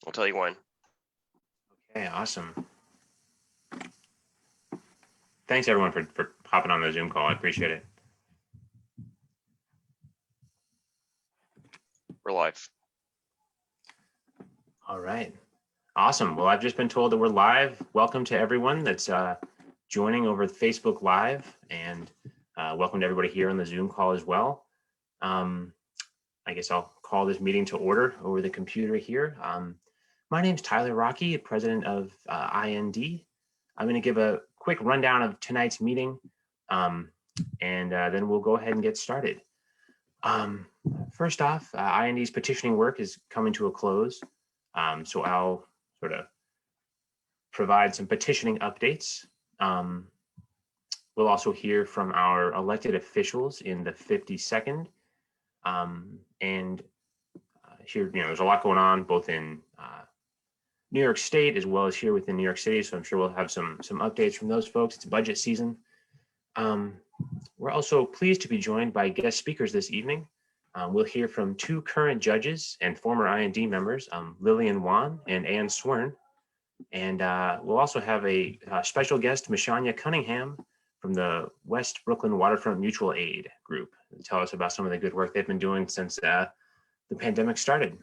I'll tell you when. Okay, awesome. Thanks everyone for hopping on the Zoom call. I appreciate it. We're live. All right, awesome. Well, I've just been told that we're live. Welcome to everyone that's joining over Facebook Live, and welcome to everybody here on the Zoom call as well. I guess I'll call this meeting to order over the computer here. My name's Tyler Rocky, president of IND. I'm going to give a quick rundown of tonight's meeting, and then we'll go ahead and get started. First off, IND's petitioning work is coming to a close, so I'll sort of provide some petitioning updates. We'll also hear from our elected officials in the 52nd. And here, there's a lot going on both in New York State as well as here within New York City. So I'm sure we'll have some updates from those folks. It's budget season. We're also pleased to be joined by guest speakers this evening. We'll hear from two current judges and former IND members, Lillian Wan and Ann Swern. And we'll also have a special guest, Mashanya Cunningham, from the West Brooklyn Waterfront Mutual Aid Group, to tell us about some of the good work they've been doing since the pandemic started.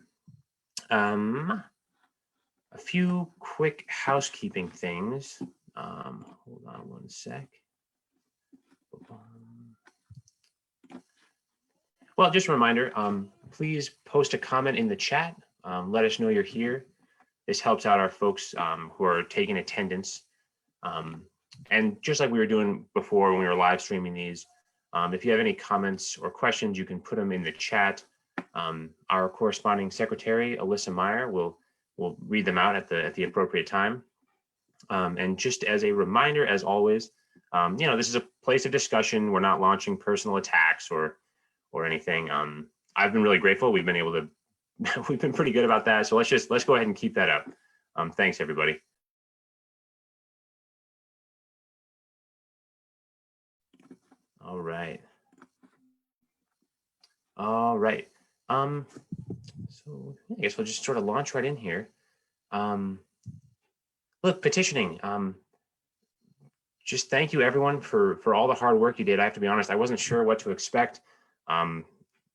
A few quick housekeeping things. Hold on one sec. Well, just a reminder, please post a comment in the chat. Let us know you're here. This helps out our folks who are taking attendance. And just like we were doing before when we were live streaming these, if you have any comments or questions, you can put them in the chat. Our corresponding secretary, Alyssa Meyer, will read them out at the appropriate time. And just as a reminder, as always, this is a place of discussion. We're not launching personal attacks or anything. I've been really grateful. We've been able to, we've been pretty good about that. So let's go ahead and keep that up. Thanks, everybody. All right. All right. So I guess we'll just sort of launch right in here. Look, petitioning. Just thank you everyone for all the hard work you did. I have to be honest, I wasn't sure what to expect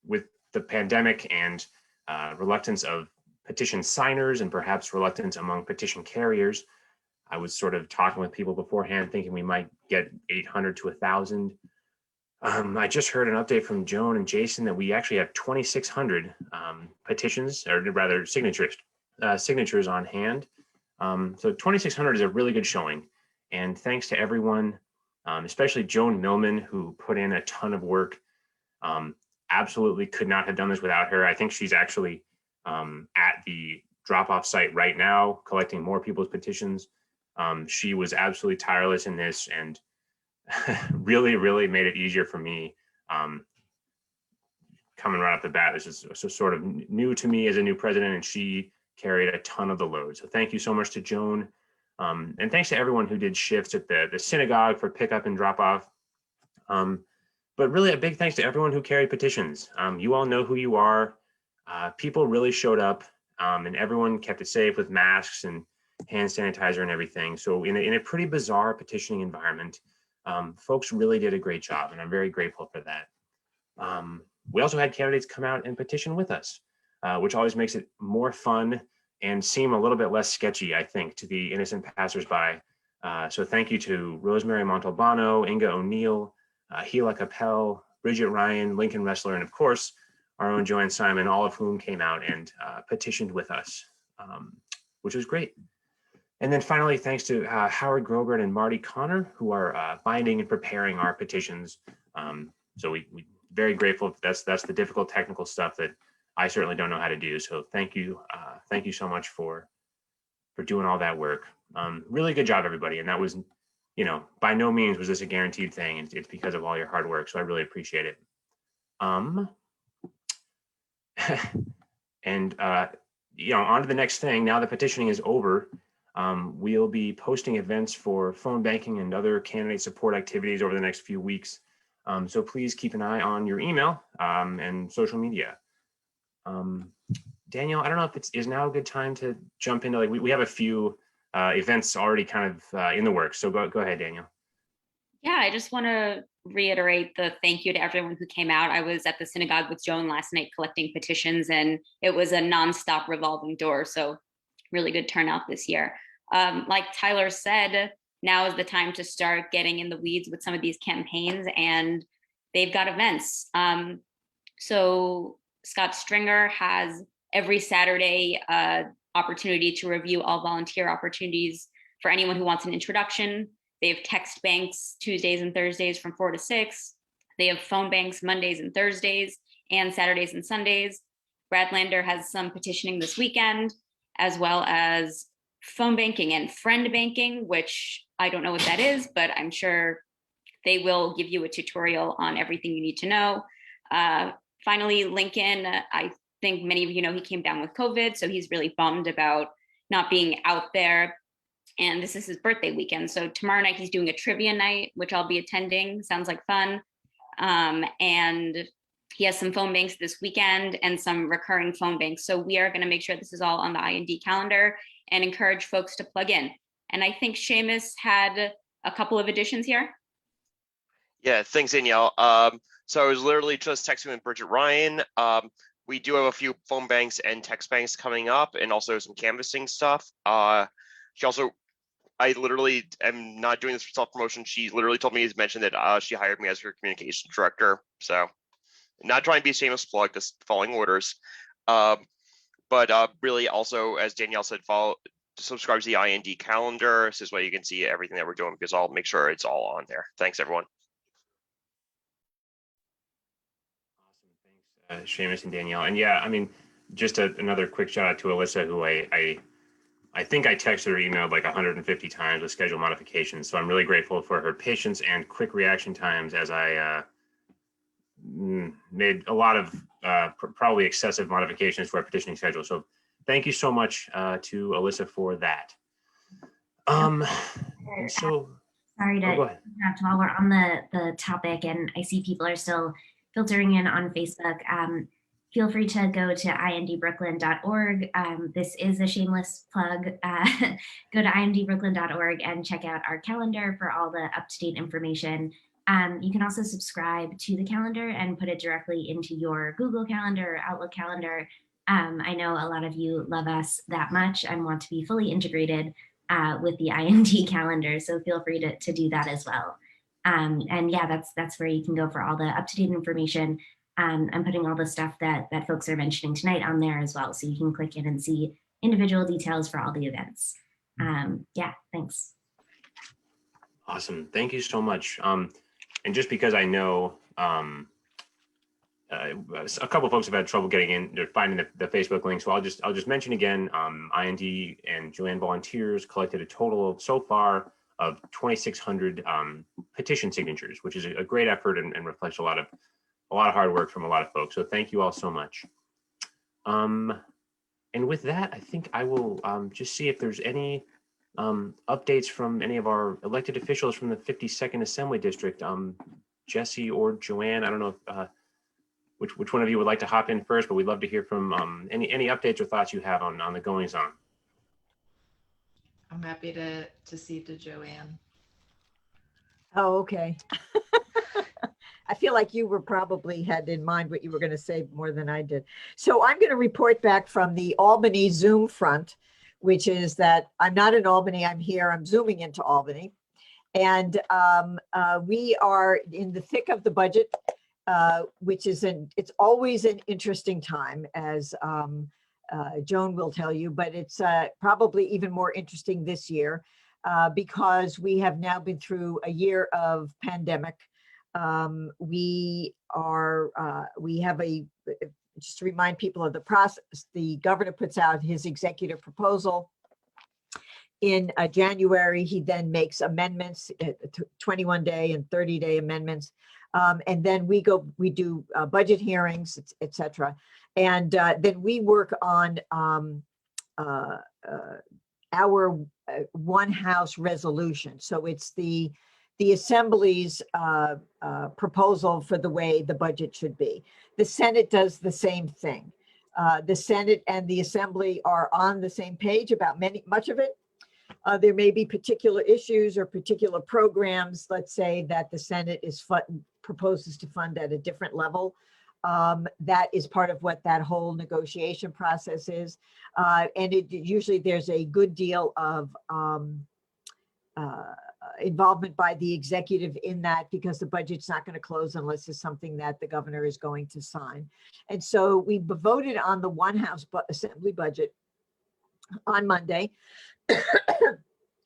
with the pandemic and reluctance of petition signers and perhaps reluctance among petition carriers. I was sort of talking with people beforehand thinking we might get 800 to 1,000. I just heard an update from Joan and Jason that we actually have 2,600 petitions, or rather signatures on hand. So 2,600 is a really good showing. And thanks to everyone, especially Joan Millman, who put in a ton of work. Absolutely could not have done this without her. I think she's actually at the drop-off site right now, collecting more people's petitions. She was absolutely tireless in this and really, really made it easier for me coming right off the bat. This is sort of new to me as a new president, and she carried a ton of the load. So thank you so much to Joan. And thanks to everyone who did shifts at the synagogue for pickup and drop off. But really a big thanks to everyone who carried petitions. You all know who you are. People really showed up and everyone kept it safe with masks and hand sanitizer and everything. So in a pretty bizarre petitioning environment, folks really did a great job, and I'm very grateful for that. We also had candidates come out and petition with us, which always makes it more fun and seem a little bit less sketchy, I think, to the innocent passersby. So thank you to Rosemary Montalbano, Inga O'Neill, Gila Capel, Bridget Ryan, Lincoln Ressler, and of course, our own Joanne Simon, all of whom came out and petitioned with us, which was great. And then finally, thanks to Howard Grobert and Marty Connor, who are binding and preparing our petitions. So we very grateful. That's the difficult technical stuff that I certainly don't know how to do. So thank you so much for doing all that work. Really good job, everybody. And that was, by no means was this a guaranteed thing. It's because of all your hard work. So I really appreciate it. And on to the next thing. Now the petitioning is over. We'll be posting events for phone banking and other candidate support activities over the next few weeks. So please keep an eye on your email and social media. Danielle, I don't know if is now a good time to jump into, like, we have a few events already kind of in the works. So go ahead, Danielle. Yeah, I just want to reiterate the thank you to everyone who came out. I was at the synagogue with Joan last night collecting petitions, and it was a nonstop revolving door. So really good turnout this year. Like Tyler said, now is the time to start getting in the weeds with some of these campaigns, and they've got events. So Scott Stringer has every Saturday opportunity to review all volunteer opportunities for anyone who wants an introduction. They have text banks Tuesdays and Thursdays from 4 to 6. They have phone banks Mondays and Thursdays and Saturdays and Sundays. Brad Lander has some petitioning this weekend, as well as phone banking and friend banking, which I don't know what that is, but I'm sure they will give you a tutorial on everything you need to know. Finally, Lincoln, I think many of you know he came down with COVID, so he's really bummed about not being out there. And this is his birthday weekend. So tomorrow night he's doing a trivia night, which I'll be attending. Sounds like fun. And he has some phone banks this weekend and some recurring phone banks. So we are going to make sure this is all on the IND calendar and encourage folks to plug in. And I think Seamus had a couple of additions here. Yeah, thanks, Danielle. So I was literally just texting with Bridget Ryan. We do have a few phone banks and text banks coming up, and also some canvassing stuff. She also, I literally am not doing this for self-promotion. She literally told me to mention that she hired me as her communications director. So not trying to be a shameless plug, just following orders. But really also, as Danielle said, subscribe to the IND calendar. This is where you can see everything that we're doing, because I'll make sure it's all on there. Thanks, everyone. Awesome, thanks, Seamus and Danielle. And yeah, I mean, just another quick shout out to Alyssa, who I think I texted or emailed like 150 times with schedule modifications. So I'm really grateful for her patience and quick reaction times as I made a lot of probably excessive modifications to our petitioning schedule. So thank you so much to Alyssa for that. So sorry to interrupt while we're on the topic, and I see people are still filtering in on Facebook. Feel free to go to indbrooklyn.org. This is a shameless plug. Go to indbrooklyn.org and check out our calendar for all the up-to-date information. You can also subscribe to the calendar and put it directly into your Google Calendar or Outlook calendar. I know a lot of you love us that much and want to be fully integrated with the IND calendar, so feel free to do that as well. And yeah, that's where you can go for all the up-to-date information. I'm putting all the stuff that folks are mentioning tonight on there as well, so you can click in and see individual details for all the events. Yeah, thanks. Awesome, thank you so much. And just because I know a couple of folks have had trouble getting in, they're finding the Facebook link, so I'll just mention again, IND and Joanne volunteers collected a total so far of 2,600 petition signatures, which is a great effort and reflects a lot of hard work from a lot of folks. So thank you all so much. And with that, I think I will just see if there's any updates from any of our elected officials from the 52nd Assembly District. Jesse or Joanne, I don't know if, which one of you would like to hop in first, but we'd love to hear from any updates or thoughts you have on the goings on. I'm happy to cede to Joanne. Oh, okay. I feel like you were probably had in mind what you were going to say more than I did. So I'm going to report back from the Albany Zoom front, which is that I'm not in Albany, I'm here, I'm Zooming into Albany. And we are in the thick of the budget, which is it's always an interesting time, as Joan will tell you, but it's probably even more interesting this year because we have now been through a year of pandemic. We have just to remind people of the process, the governor puts out his executive proposal in January. He then makes amendments, 21-day and 30-day amendments. And then we do budget hearings, et cetera. And then we work on our one house resolution. So it's the Assembly's proposal for the way the budget should be. The Senate does the same thing. The Senate and the Assembly are on the same page about much of it. There may be particular issues or particular programs, let's say, that the Senate proposes to fund at a different level. That is part of what that whole negotiation process is. And usually there's a good deal of involvement by the executive in that, because the budget's not going to close unless it's something that the governor is going to sign. And so we voted on the one House Assembly budget on Monday,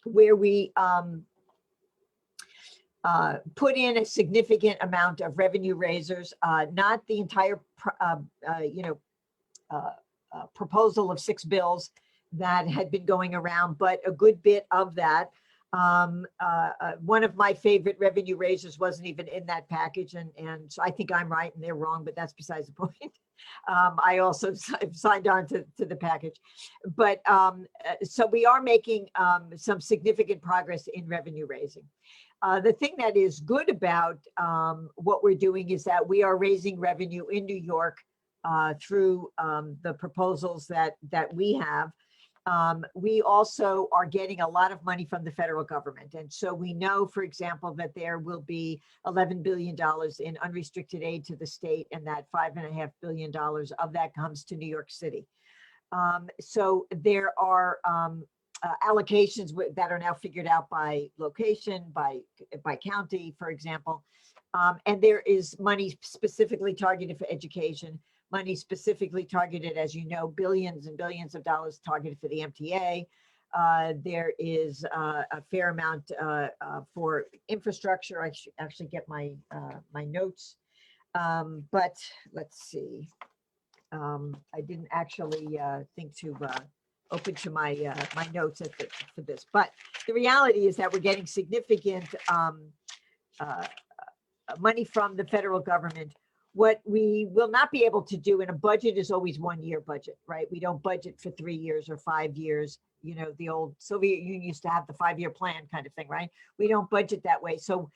where we put in a significant amount of revenue raisers, not the entire, proposal of 6 bills that had been going around, but a good bit of that. One of my favorite revenue raisers wasn't even in that package, and so I think I'm right and they're wrong, but that's besides the point. I also signed on to the package, but so we are making some significant progress in revenue raising. The thing that is good about what we're doing is that we are raising revenue in New York through the proposals that we have. We also are getting a lot of money from the federal government. And so we know, for example, that there will be $11 billion in unrestricted aid to the state, and that $5.5 billion of that comes to New York City. So there are allocations that are now figured out by location, by county, for example. And there is money specifically targeted for education, money specifically targeted, as you know, billions and billions of dollars targeted for the MTA. There is a fair amount for infrastructure. I should actually get my my notes, but let's see. I didn't actually think to open to my my notes for this, but the reality is that we're getting significant money from the federal government. What we will not be able to do in a budget is always 1 year budget, right? We don't budget for 3 years or 5 years. You know, the old Soviet Union used to have the 5-year plan kind of thing, right? We don't budget that way. So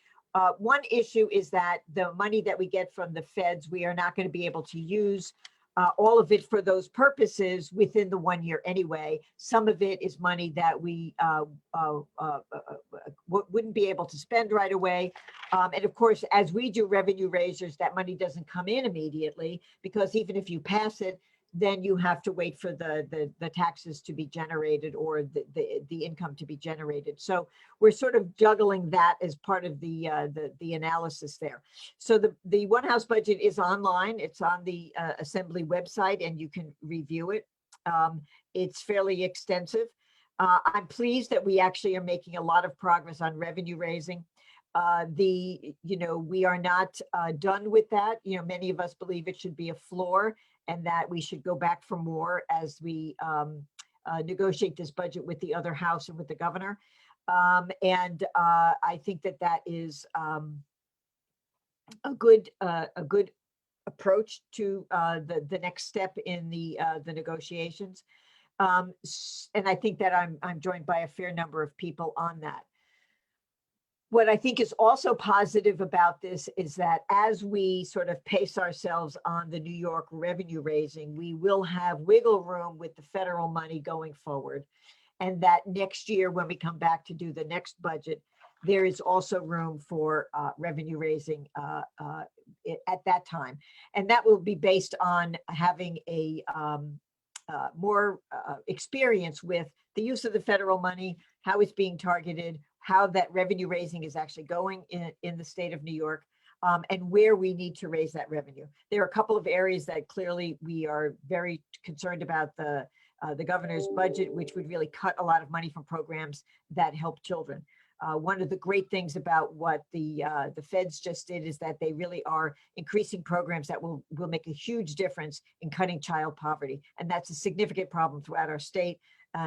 one issue is that the money that we get from the feds, we are not going to be able to use all of it for those purposes within the 1 year anyway. Some of it is money that we wouldn't be able to spend right away. And of course, as we do revenue raisers, that money doesn't come in immediately, because even if you pass it, then you have to wait for the taxes to be generated, or the income to be generated. So we're sort of juggling that as part of the analysis there. So the One House budget is online. It's on the Assembly website, and you can review it. It's fairly extensive. I'm pleased that we actually are making a lot of progress on revenue raising. We are not done with that. You know, many of us believe it should be a floor, and that we should go back for more as we negotiate this budget with the other house and with the governor. I think that is a good approach to the next step in the negotiations. And I think that I'm joined by a fair number of people on that. What I think is also positive about this is that as we sort of pace ourselves on the New York revenue raising, we will have wiggle room with the federal money going forward. And that next year, when we come back to do the next budget, there is also room for revenue raising at that time. And that will be based on having a more experience with the use of the federal money, how it's being targeted, how that revenue raising is actually going in the state of New York, and where we need to raise that revenue. There are a couple of areas that clearly we are very concerned about: the governor's budget, which would really cut a lot of money from programs that help children. One of the great things about what the feds just did is that they really are increasing programs that will make a huge difference in cutting child poverty, and that's a significant problem throughout our state.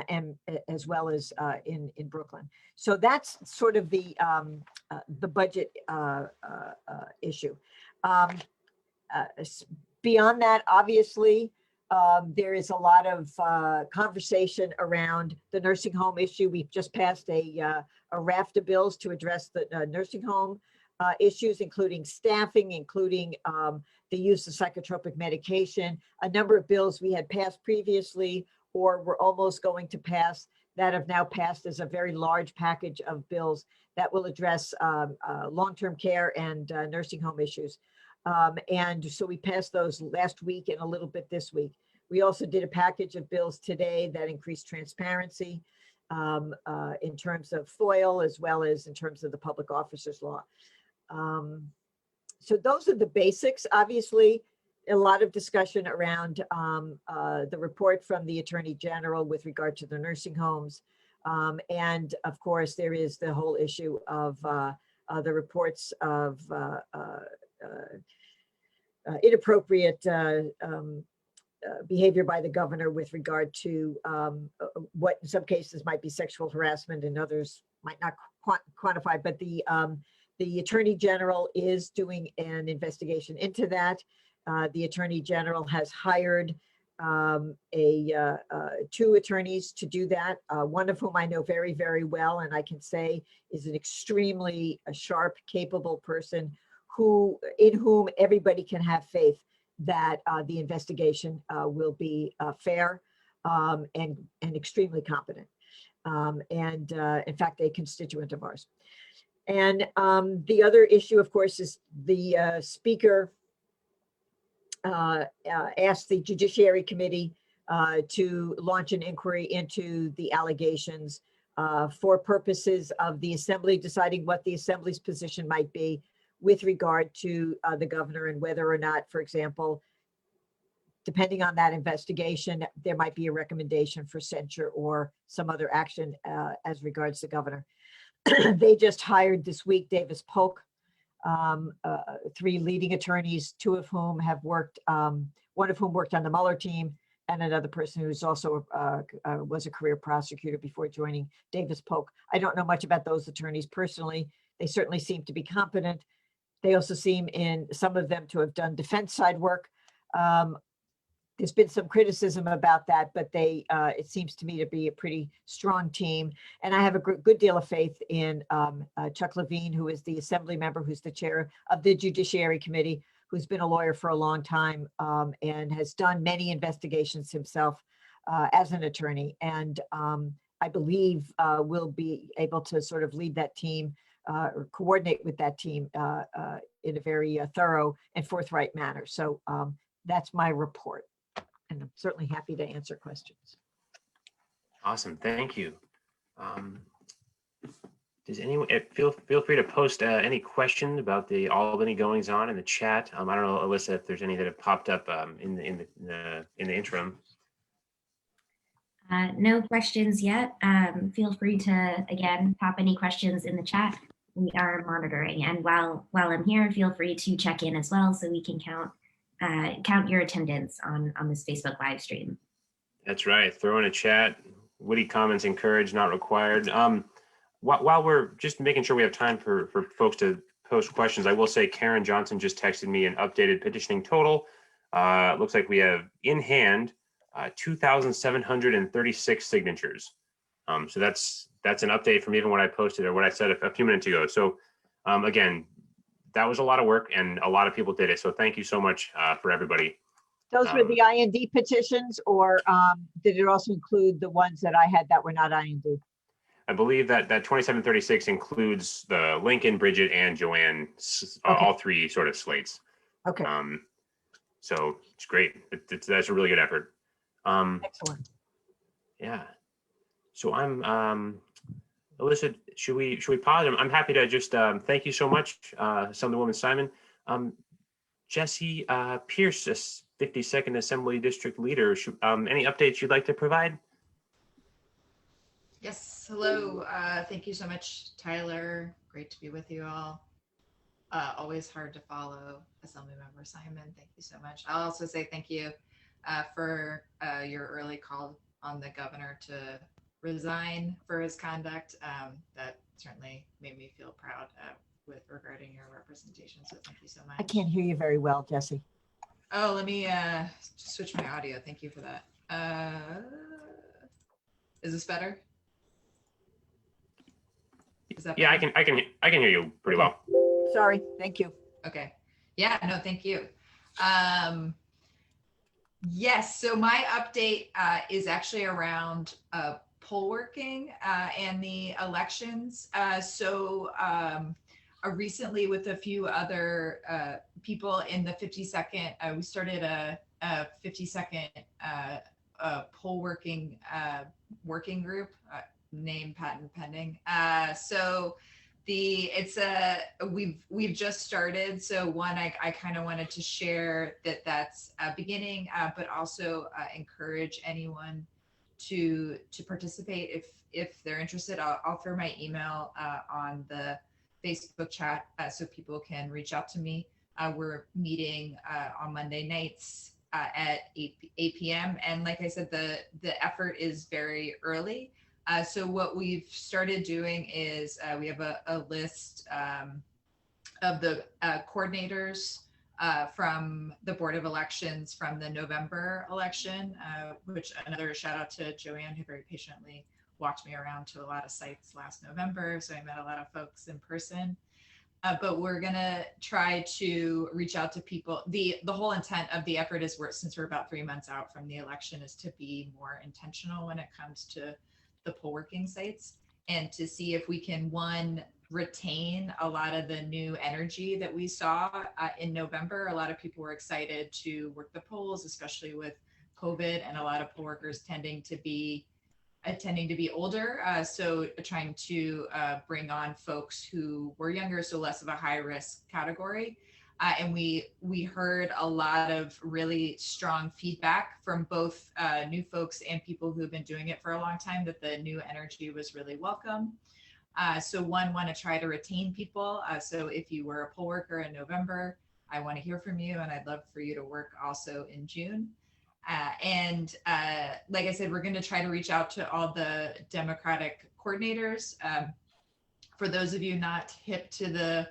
And as well as in Brooklyn. So that's sort of the budget issue. Beyond that, obviously, there is a lot of conversation around the nursing home issue. We've just passed a raft of bills to address the nursing home issues, including staffing, including the use of psychotropic medication, a number of bills we had passed previously or were almost going to pass that have now passed as a very large package of bills that will address long-term care and nursing home issues. And so we passed those last week and a little bit this week. We also did a package of bills today that increased transparency in terms of FOIL as well as in terms of the public officers law. So those are the basics. Obviously, a lot of discussion around the report from the Attorney General with regard to the nursing homes. And of course, there is the whole issue of the reports of inappropriate behavior by the governor with regard to what in some cases might be sexual harassment and others might not quantify, but the Attorney General is doing an investigation into that. The Attorney General has hired two attorneys to do that, one of whom I know very, very well, and I can say is an extremely sharp, capable person in whom everybody can have faith that the investigation will be fair and extremely competent. And in fact, a constituent of ours. And the other issue, of course, is the Speaker asked the Judiciary Committee to launch an inquiry into the allegations for purposes of the Assembly deciding what the Assembly's position might be with regard to the governor and whether or not, for example, depending on that investigation, there might be a recommendation for censure or some other action as regards the governor. They just hired this week Davis Polk, three leading attorneys, two of whom have worked, one of whom worked on the Mueller team, and another person who's also was a career prosecutor before joining Davis Polk. I don't know much about those attorneys personally. They certainly seem to be competent. They also seem, in some of them, to have done defense side work. There's been some criticism about that, but it seems to me to be a pretty strong team. And I have a good deal of faith in Chuck Levine, who is the Assembly member, who's the chair of the Judiciary Committee, who's been a lawyer for a long time and has done many investigations himself as an attorney. And I believe will be able to sort of lead that team or coordinate with that team in a very thorough and forthright manner. So that's my report. And I'm certainly happy to answer questions. Awesome, thank you. Does anyone feel free to post any questions about the Albany goings on in the chat? I don't know, Alyssa, if there's any that have popped up in the interim. No questions yet. Feel free to, again, pop any questions in the chat. We are monitoring. And while I'm here, feel free to check in as well so we can count your attendance on this Facebook live stream. That's right. Throw in a chat. Witty comments encouraged, not required. While we're just making sure we have time for folks to post questions, I will say Karen Johnson just texted me an updated petitioning total. Looks like we have in hand 2,736 signatures. So that's an update from even what I posted or what I said a few minutes ago. So again, that was a lot of work and a lot of people did it. So thank you so much for everybody. Those were the IND petitions, or did it also include the ones that I had that were not IND? I believe that 2736 includes the Lincoln, Bridget, and Joanne, all three sort of slates. Okay. So it's great. That's a really good effort. Excellent. Yeah. So Alyssa, should we pause? I'm happy to just thank you so much, Assemblywoman Simon. Jesse Pierce, 52nd Assembly District Leader. Any updates you'd like to provide? Yes, hello. Thank you so much, Tyler. Great to be with you all. Always hard to follow Assemblymember Simon. Thank you so much. I'll also say thank you for your early call on the governor to resign for his conduct. That certainly made me feel proud with regarding your representation. So thank you so much. I can't hear you very well, Jesse. Oh, let me switch my audio. Thank you for that. Is this better? Is that Yeah, better? I can hear you pretty well. Sorry, thank you. Okay. Yeah, no, thank you. Yes, so my update is actually around poll working and the elections. Recently with a few other people in the 52nd, we started a 52nd poll working working group named Patent Pending. We've just started. So one, I kind of wanted to share that's beginning, but also encourage anyone to participate if they're interested. I'll throw my email on the Facebook chat so people can reach out to me. We're meeting on Monday nights at 8 p.m. And like I said, the effort is very early. So what we've started doing is we have a list of the coordinators from the Board of Elections from the November election, which another shout out to Joanne, who very patiently walked me around to a lot of sites last November. So I met a lot of folks in person. But we're gonna try to reach out to people. The whole intent of the effort is since we're about 3 months out from the election is to be more intentional when it comes to the poll working sites and to see if we can, one, retain a lot of the new energy that we saw in November. A lot of people were excited to work the polls, especially with COVID, and a lot of poll workers tending to be older. So trying to bring on folks who were younger, so less of a high risk category. And we heard a lot of really strong feedback from both new folks and people who have been doing it for a long time that the new energy was really welcome. So one, want to try to retain people. So if you were a poll worker in November, I want to hear from you, and I'd love for you to work also in June. Like I said, we're going to try to reach out to all the Democratic coordinators. For those of you not hip to the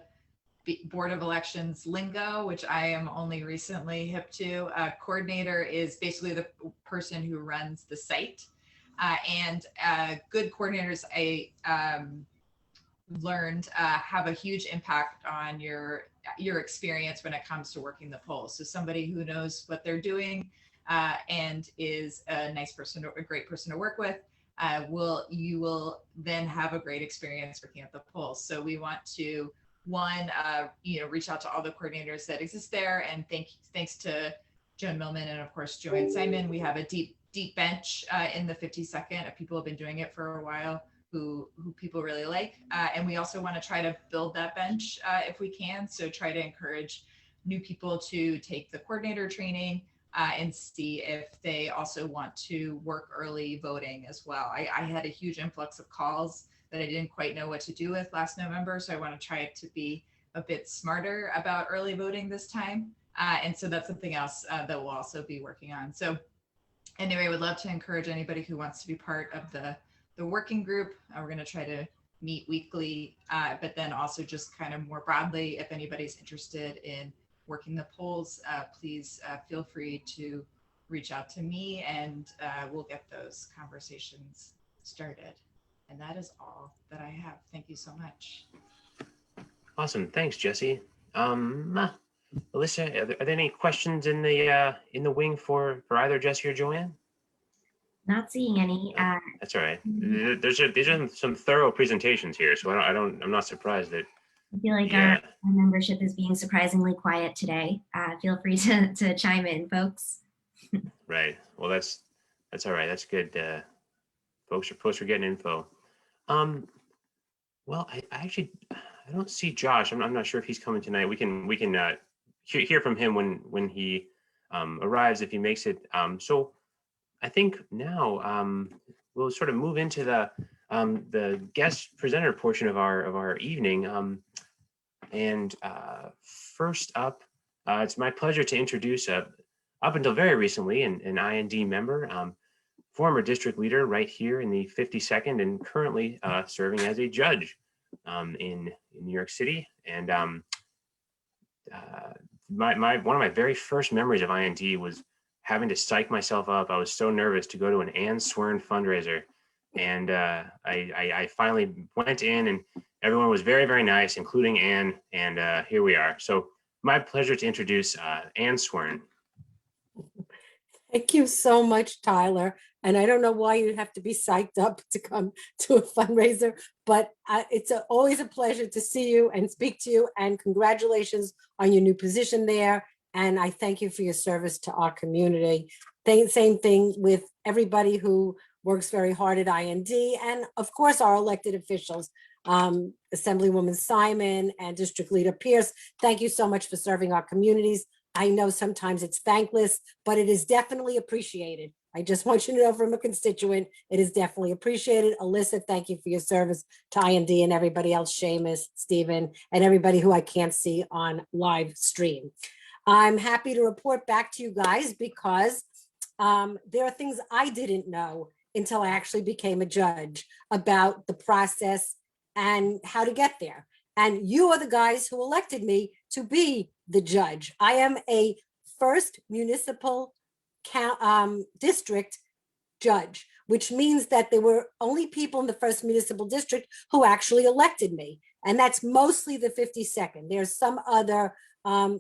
Board of Elections lingo, which I am only recently hip to, coordinator is basically the person who runs the site. Good coordinators, I learned, have a huge impact on your experience when it comes to working the polls. So somebody who knows what they're doing and is a nice person, a great person to work with, you will then have a great experience working at the polls. So we want to, one, reach out to all the coordinators that exist there, and thanks to Joan Millman and of course Joanne Simon. We have a deep bench in the 52nd of people who have been doing it for a while, who people really like, and we also want to try to build that bench if we can. So try to encourage new people to take the coordinator training and see if they also want to work early voting as well. I had a huge influx of calls that I didn't quite know what to do with last November. So I want to try to be a bit smarter about early voting this time. And so that's something else that we'll also be working on. So anyway, I would love to encourage anybody who wants to be part of the working group. We're going to try to meet weekly, but then also just kind of more broadly, if anybody's interested in working the polls, please feel free to reach out to me, and we'll get those conversations started. And that is all that I have. Thank you so much. Awesome. Thanks, Jesse. Alyssa, are there any questions in the wing for either Jesse or Joanne? Not seeing any. That's all right. These are some thorough presentations here, so I'm not surprised that. I feel like our membership is being surprisingly quiet today. Feel free to chime in, folks. Right. Well, that's all right. That's good. Folks are getting info. Well, I don't see Josh. I'm not sure if he's coming tonight. We can hear from him when he arrives, if he makes it. So I think now we'll sort of move into the guest presenter portion of our evening. First up, it's my pleasure to introduce up until very recently an IND member, former district leader right here in the 52nd, and currently serving as a judge in New York City. And one of my very first memories of IND was having to psych myself up. I was so nervous to go to an Ann Swern fundraiser, and I finally went in everyone was very, very nice, including Anne, and here we are. So my pleasure to introduce Anne Swern. Thank you so much, Tyler. And I don't know why you have to be psyched up to come to a fundraiser, but it's always a pleasure to see you and speak to you. And congratulations on your new position there. And I thank you for your service to our community. Same thing with everybody who works very hard at IND, and of course our elected officials, Assemblywoman Simon and District Leader Pierce. Thank you so much for serving our communities. I know sometimes it's thankless, but it is definitely appreciated. I just want you to know from a constituent, it is definitely appreciated. Alyssa, thank you for your service to IND and everybody else, Seamus, Stephen, and everybody who I can't see on live stream. I'm happy to report back to you guys because there are things I didn't know until I actually became a judge about the process and how to get there. And you are the guys who elected me to be the judge. I am a first municipal district judge, which means that there were only people in the first municipal district who actually elected me. And that's mostly the 52nd. There's some other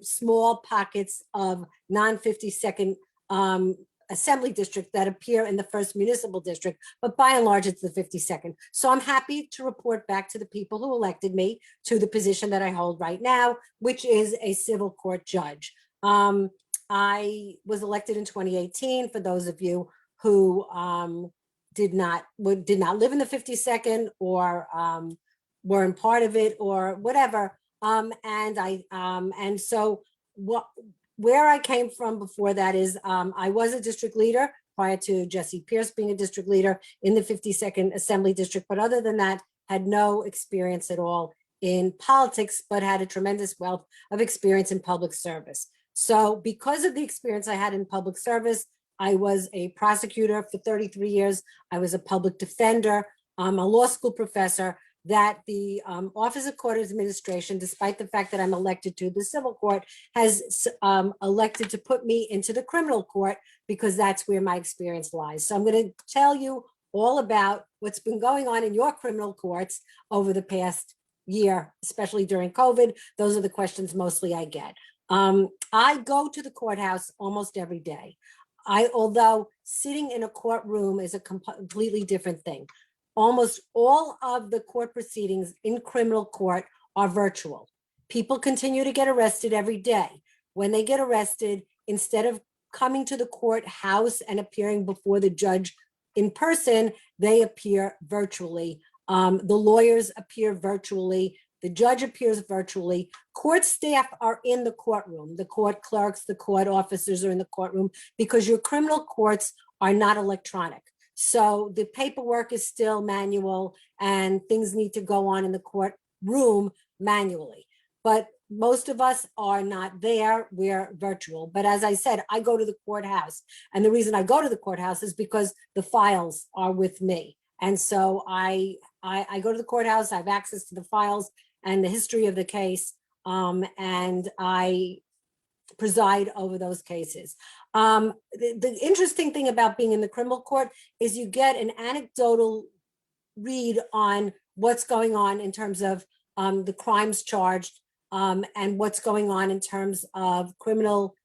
small pockets of non-52nd assembly district that appear in the first municipal district, but by and large, it's the 52nd. So I'm happy to report back to the people who elected me to the position that I hold right now, which is a civil court judge. I was elected in 2018, for those of you who did not live in the 52nd or weren't part of it or whatever. And so where I came from before that is I was a district leader prior to Jesse Pierce being a district leader in the 52nd Assembly District. But other than that, had no experience at all in politics, but had a tremendous wealth of experience in public service. So because of the experience I had in public service, I was a prosecutor for 33 years. I was a public defender, a law school professor, that the Office of Court Administration, despite the fact that I'm elected to the civil court, has elected to put me into the criminal court because that's where my experience lies. So I'm going to tell you all about what's been going on in your criminal courts over the past year, especially during COVID. Those are the questions mostly I get. I go to the courthouse almost every day. Although sitting in a courtroom is a completely different thing. Almost all of the court proceedings in criminal court are virtual. People continue to get arrested every day. When they get arrested, instead of coming to the courthouse and appearing before the judge in person, they appear virtually. The lawyers appear virtually. The judge appears virtually. Court staff are in the courtroom. The court clerks, the court officers are in the courtroom because your criminal courts are not electronic. So the paperwork is still manual and things need to go on in the courtroom manually. But most of us are not there, we're virtual. But as I said, I go to the courthouse. And the reason I go to the courthouse is because the files are with me. And so I go to the courthouse, I have access to the files and the history of the case, and I preside over those cases. The interesting thing about being in the criminal court is you get an anecdotal read on what's going on in terms of the crimes charged and what's going on in terms of criminal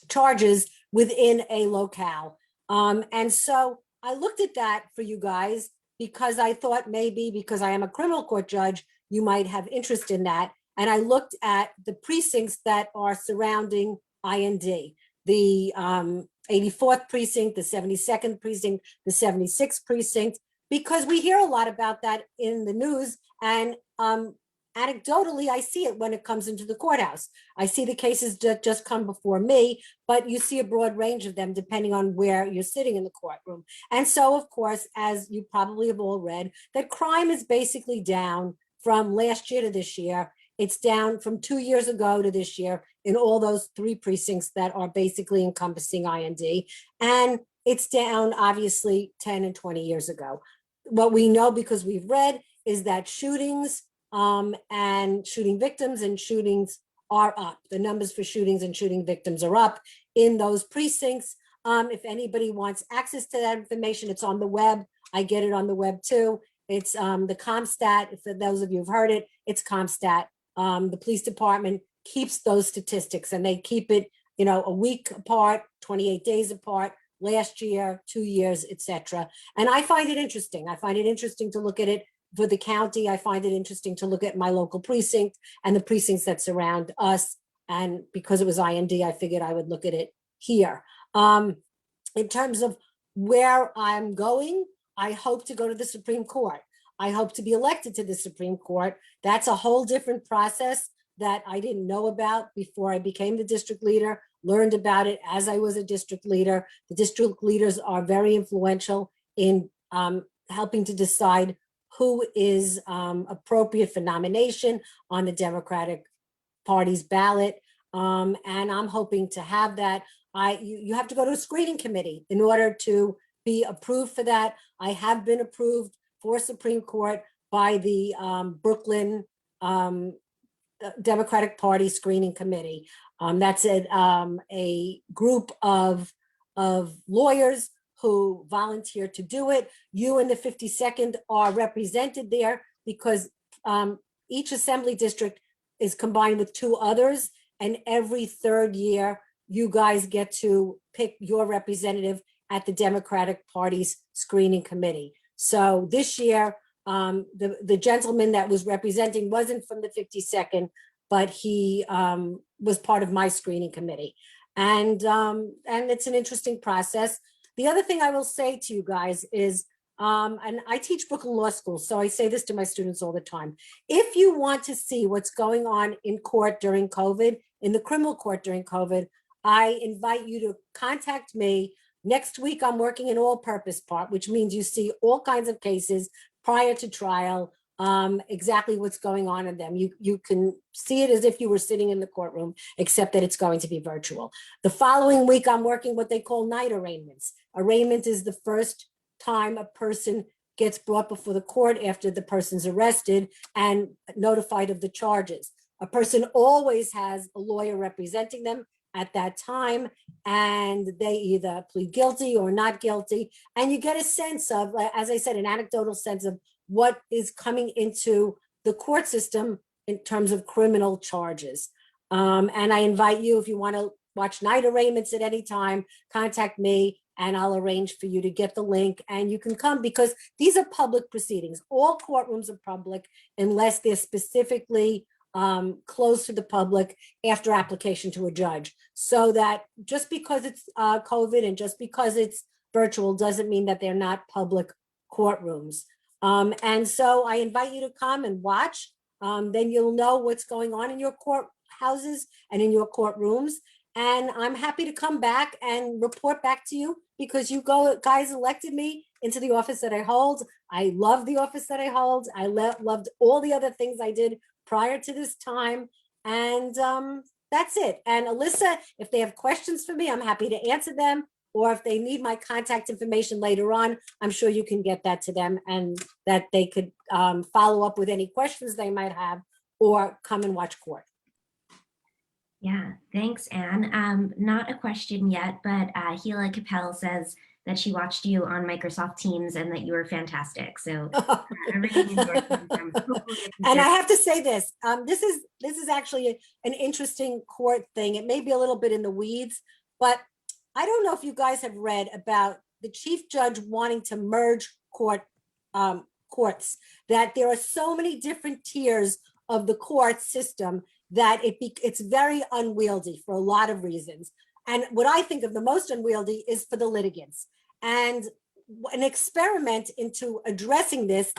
charges within a locale. And so I looked at that for you guys because I thought maybe because I am a criminal court judge, you might have interest in that. And I looked at the precincts that are surrounding IND, the 84th precinct, the 72nd precinct, the 76th precinct, because we hear a lot about that in the news. And anecdotally, I see it when it comes into the courthouse. I see the cases that just come before me, but you see a broad range of them depending on where you're sitting in the courtroom. And so, of course, as you probably have all read, that crime is basically down from last year to this year. It's down from 2 years ago to this year in all those 3 precincts that are basically encompassing IND. And it's down, obviously, 10 and 20 years ago. What we know, because we've read, is that shootings and shooting victims and shootings are up. The numbers for shootings and shooting victims are up in those precincts. If anybody wants access to that information, it's on the web. I get it on the web too. It's the ComStat. For those of you who've heard it, it's ComStat. The police department keeps those statistics, and they keep it, you know, a week apart, 28 days apart, last year, 2 years, etc. And I find it interesting. I find it interesting to look at it for the county. I find it interesting to look at my local precinct and the precincts that surround us. And because it was IND, I figured I would look at it here. In terms of where I'm going, I hope to go to the Supreme Court. I hope to be elected to the Supreme Court. That's a whole different process that I didn't know about before I became the district leader, learned about it as I was a district leader. The district leaders are very influential in helping to decide who is appropriate for nomination on the Democratic Party's ballot. And I'm hoping to have that. You have to go to a screening committee in order to be approved for that. I have been approved for Supreme Court by the Brooklyn Democratic Party Screening Committee. That's a group of lawyers who volunteer to do it. You and the 52nd are represented there because each assembly district is combined with 2 others, and every 3rd year, you guys get to pick your representative at the Democratic Party's screening committee. So this year, the gentleman that was representing wasn't from the 52nd, but he was part of my screening committee. And it's an interesting process. The other thing I will say to you guys is, and I teach Brooklyn Law School, so I say this to my students all the time. If you want to see what's going on in court during COVID, in the criminal court during COVID, I invite you to contact me. Next week, I'm working an all-purpose part, which means you see all kinds of cases prior to trial, exactly what's going on in them. You can see it as if you were sitting in the courtroom, except that it's going to be virtual. The following week, I'm working what they call night arraignments. Arraignment is the first time a person gets brought before the court after the person's arrested and notified of the charges. A person always has a lawyer representing them at that time, and they either plead guilty or not guilty. And you get a sense of, as I said, an anecdotal sense of what is coming into the court system in terms of criminal charges. And I invite you, if you want to watch night arraignments at any time, contact me and I'll arrange for you to get the link and you can come, because these are public proceedings. All courtrooms are public unless they're specifically closed to the public after application to a judge. So that just because it's COVID and just because it's virtual doesn't mean that they're not public courtrooms. And so I invite you to come and watch. Then you'll know what's going on in your courthouses and in your courtrooms. And I'm happy to come back and report back to you, because you guys elected me into the office that I hold. I love the office that I hold. I loved all the other things I did prior to this time. And that's it. And Alyssa, if they have questions for me, I'm happy to answer them. Or if they need my contact information later on, I'm sure you can get that to them and that they could follow up with any questions they might have or come and watch court. Yeah, thanks, Anne. Not a question yet, but Hila Capel says that she watched you on Microsoft Teams and that you were fantastic. So everything endorsement from and I have to say this, this is actually an interesting court thing. It may be a little bit in the weeds, but I don't know if you guys have read about the chief judge wanting to merge courts, that there are so many different tiers of the court system that it's very unwieldy for a lot of reasons. And what I think of the most unwieldy is for the litigants. And an experiment into addressing this,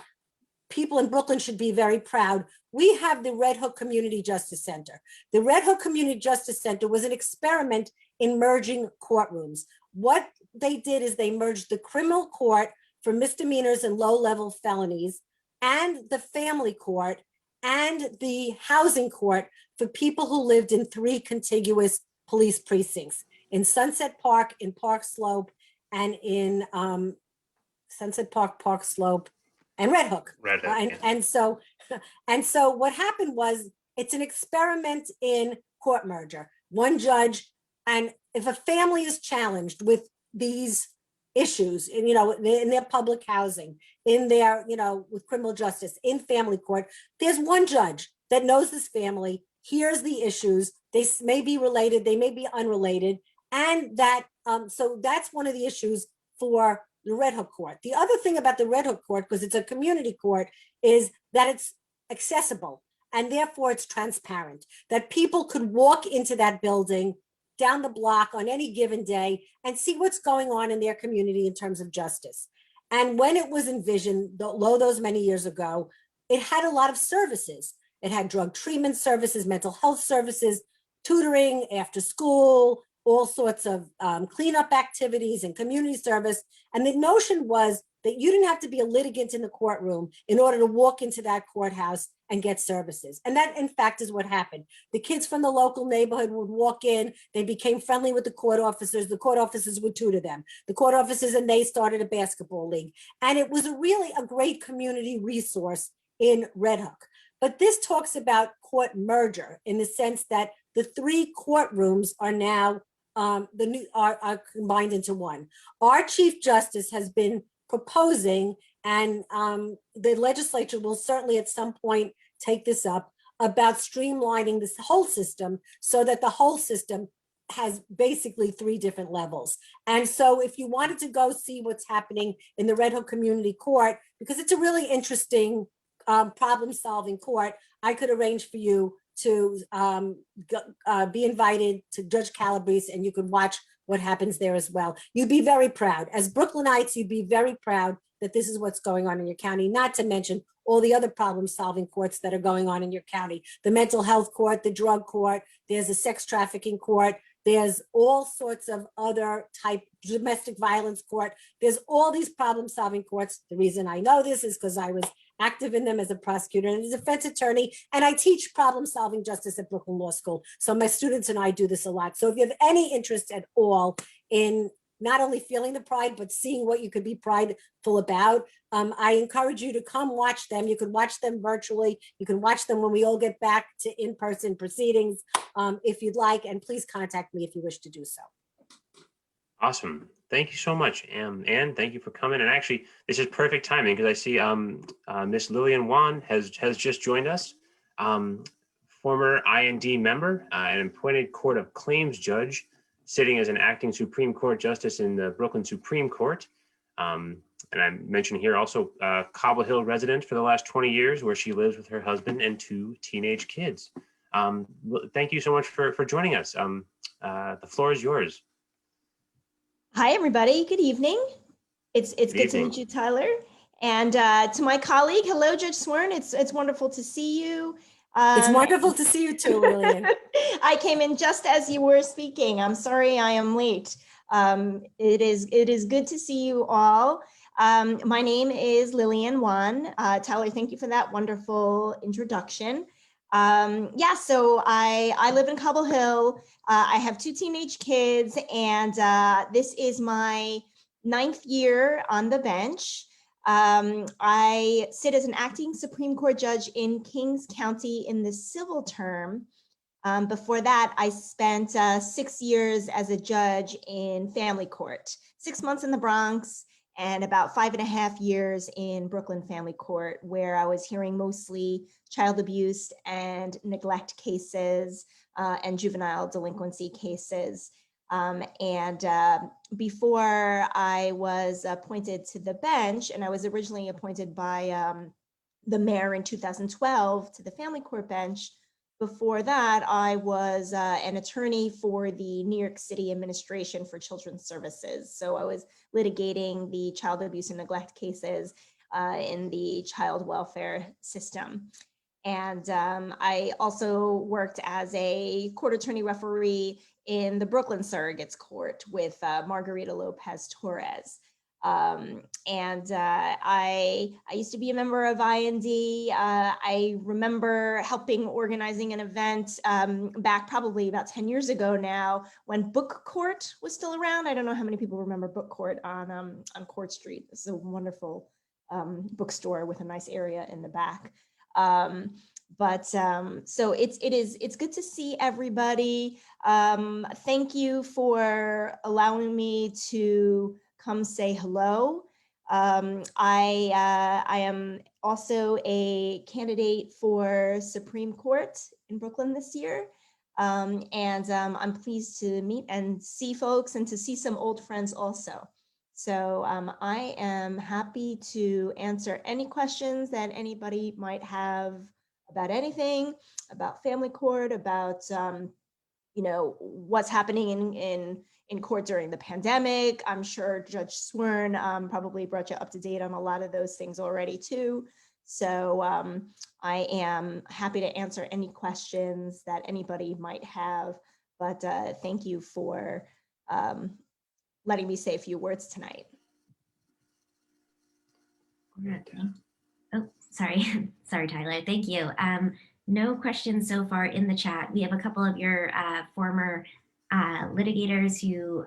people in Brooklyn should be very proud. We have the Red Hook Community Justice Center. The Red Hook Community Justice Center was an experiment in merging courtrooms. What they did is they merged the criminal court for misdemeanors and low-level felonies, and the family court, and the housing court for people who lived in 3 contiguous police precincts, in Sunset Park, in Park Slope, and in Sunset Park, Park Slope, and Red Hook. Red Hook, yeah. And so what happened was, it's an experiment in court merger. One judge, and if a family is challenged with these issues, and, you know, in their public housing, in their, you know, with criminal justice, in family court, there's one judge that knows this family, hears the issues. They may be related, they may be unrelated. And that, so that's one of the issues for the Red Hook Court. The other thing about the Red Hook Court, because it's a community court, is that it's accessible and therefore it's transparent, that people could walk into that building down the block on any given day and see what's going on in their community in terms of justice. And when it was envisioned, though those many years ago, it had a lot of services. It had drug treatment services, mental health services, tutoring, after school, all sorts of cleanup activities and community service. And the notion was that you didn't have to be a litigant in the courtroom in order to walk into that courthouse and get services. And that, in fact, is what happened. The kids from the local neighborhood would walk in, they became friendly with the court officers would tutor them. The court officers and they started a basketball league. And it was really a great community resource in Red Hook. But this talks about court merger in the sense that the 3 courtrooms are now are combined into one. Our Chief Justice has been proposing, and the legislature will certainly at some point take this up, about streamlining this whole system so that the whole system has basically 3 different levels. And so if you wanted to go see what's happening in the Red Hook Community Court, because it's a really interesting problem-solving court, I could arrange for you to be invited to Judge Calabrese, and you could watch what happens there as well. You'd be very proud. As Brooklynites, you'd be very proud that this is what's going on in your county, not to mention all the other problem-solving courts that are going on in your county. The mental health court, the drug court, there's a sex trafficking court, there's all sorts of other type domestic violence court. There's all these problem-solving courts. The reason I know this is because I was active in them as a prosecutor and a defense attorney, and I teach problem-solving justice at Brooklyn Law School. So my students and I do this a lot. So if you have any interest at all in not only feeling the pride, but seeing what you could be prideful about, I encourage you to come watch them. You can watch them virtually. You can watch them when we all get back to in-person proceedings, if you'd like, and please contact me if you wish to do so. Awesome. Thank you so much, Anne. Thank you for coming. And actually, this is perfect timing because I see Miss Lillian Wan has just joined us, former IND member, an appointed Court of Claims judge, sitting as an acting Supreme Court justice in the Brooklyn Supreme Court. And I mentioned here also Cobble Hill resident for the last 20 years, where she lives with her husband and 2 teenage kids. Thank you so much for joining us. The floor is yours. Hi, everybody. Good evening. It's good to meet you, Tyler. And to my colleague, hello, Judge Swearn. It's wonderful to see you. It's wonderful to see you too, Lillian. I came in just as you were speaking. I'm sorry I am late. It is good to see you all. My name is Lillian Wan. Tyler, thank you for that wonderful introduction. Yeah, so I live in Cobble Hill. I have 2 teenage kids, and this is my 9th year on the bench. I sit as an acting Supreme Court judge in Kings County in the civil term. Before that, I spent 6 years as a judge in family court, 6 months in the Bronx, and about 5.5 years in Brooklyn Family Court, where I was hearing mostly child abuse and neglect cases and juvenile delinquency cases. Before I was appointed to the bench, and I was originally appointed by the mayor in 2012 to the family court bench. Before that, I was an attorney for the New York City Administration for Children's Services. So I was litigating the child abuse and neglect cases in the child welfare system. And I also worked as a court attorney referee in the Brooklyn Surrogates Court with Margarita Lopez Torres. I used to be a member of IND. I remember helping organizing an event back probably about 10 years ago now, when Book Court was still around. I don't know how many people remember Book Court on Court Street. It's a wonderful bookstore with a nice area in the back. So it's good to see everybody. Thank you for allowing me to come say hello. I am also a candidate for Supreme Court in Brooklyn this year. I'm pleased to meet and see folks and to see some old friends also. So I am happy to answer any questions that anybody might have about anything, about family court, about what's happening in court during the pandemic. I'm sure Judge Swern probably brought you up to date on a lot of those things already too. So I am happy to answer any questions that anybody might have, but thank you for letting me say a few words tonight. Oh, sorry. Sorry, Tyler. Thank you. No questions so far in the chat. We have a couple of your former litigators who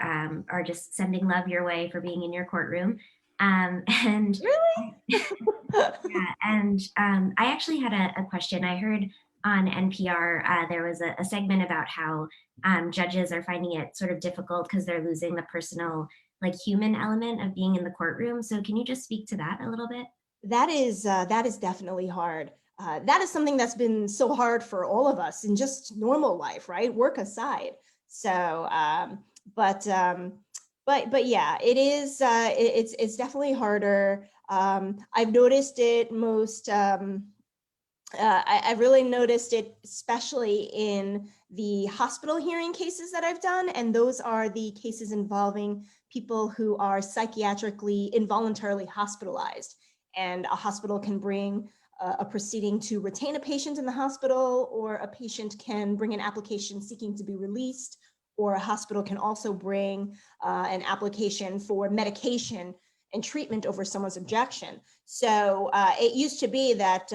are just sending love your way for being in your courtroom. And really? yeah, and I actually had a question. I heard on NPR there was a segment about how judges are finding it sort of difficult because they're losing the personal, like, human element of being in the courtroom. So can you just speak to that a little bit? That is definitely hard. That is something that's been so hard for all of us in just normal life, right? Work aside. So, but yeah, it is. It's definitely harder. I've noticed it most. I've really noticed it, especially in the hospital hearing cases that I've done, and those are the cases involving people who are psychiatrically involuntarily hospitalized. And a hospital can bring a proceeding to retain a patient in the hospital, or a patient can bring an application seeking to be released, or a hospital can also bring an application for medication and treatment over someone's objection. So it used to be that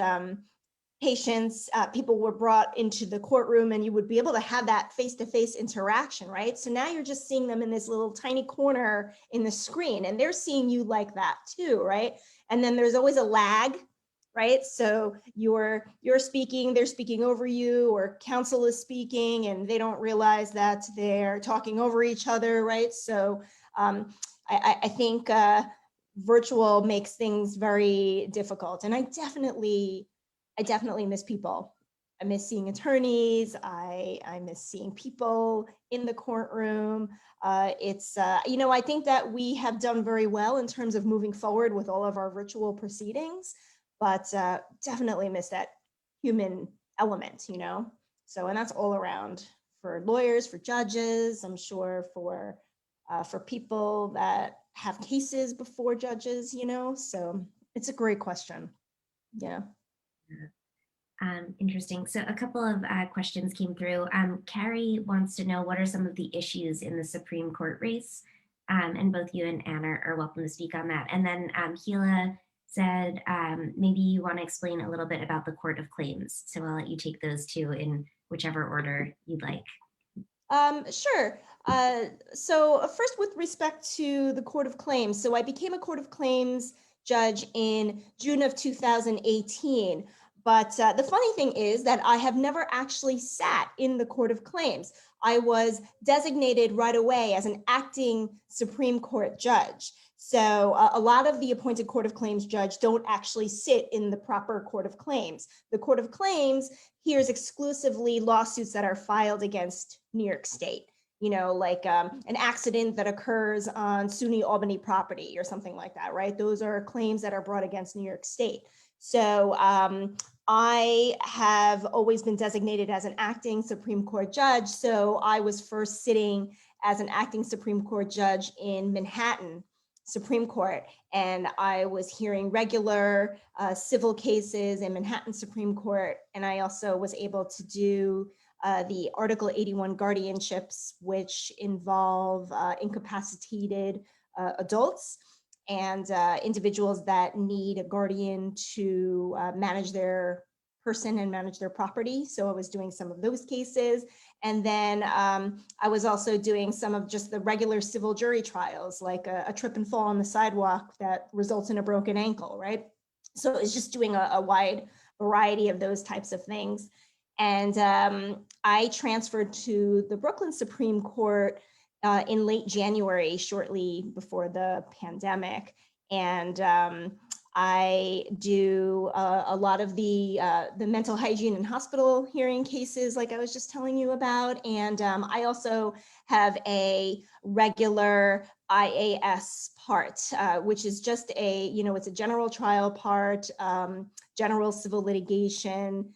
patients, people were brought into the courtroom and you would be able to have that face-to-face interaction, right? So now you're just seeing them in this little tiny corner in the screen, and they're seeing you like that too, right? And then there's always a lag, right? So you're speaking, they're speaking over you, or counsel is speaking and they don't realize that they're talking over each other, right? So I think virtual makes things very difficult. And I definitely miss people. I miss seeing attorneys. I miss seeing people in the courtroom. I think that we have done very well in terms of moving forward with all of our virtual proceedings, but definitely miss that human element, So, and that's all around for lawyers, for judges, I'm sure for people that have cases before judges, So it's a great question. Yeah. Interesting. So a couple of questions came through. Carrie wants to know, what are some of the issues in the Supreme Court race? And both you and Anne are welcome to speak on that. And then Gila said, maybe you want to explain a little bit about the Court of Claims. So I'll let you take those two in whichever order you'd like. Sure. So first, with respect to the Court of Claims. So I became a Court of Claims judge in June of 2018. But the funny thing is that I have never actually sat in the Court of Claims. I was designated right away as an acting Supreme Court judge. So a lot of the appointed Court of Claims judge don't actually sit in the proper Court of Claims. The Court of Claims hears exclusively lawsuits that are filed against New York State. Like an accident that occurs on SUNY Albany property or something like that, right? Those are claims that are brought against New York State. So I have always been designated as an acting Supreme Court judge. So I was first sitting as an acting Supreme Court judge in Manhattan Supreme Court, and I was hearing regular civil cases in Manhattan Supreme Court. And I also was able to do the Article 81 guardianships, which involve incapacitated adults and individuals that need a guardian to manage their person and manage their property. So I was doing some of those cases. And then I was also doing some of just the regular civil jury trials, like a trip and fall on the sidewalk that results in a broken ankle, right? So it's just doing a wide variety of those types of things. And I transferred to the Brooklyn Supreme Court in late January, shortly before the pandemic. And I do a lot of the mental hygiene and hospital hearing cases, like I was just telling you about. And I also have a regular IAS part, which is just a, it's a general trial part, general civil litigation.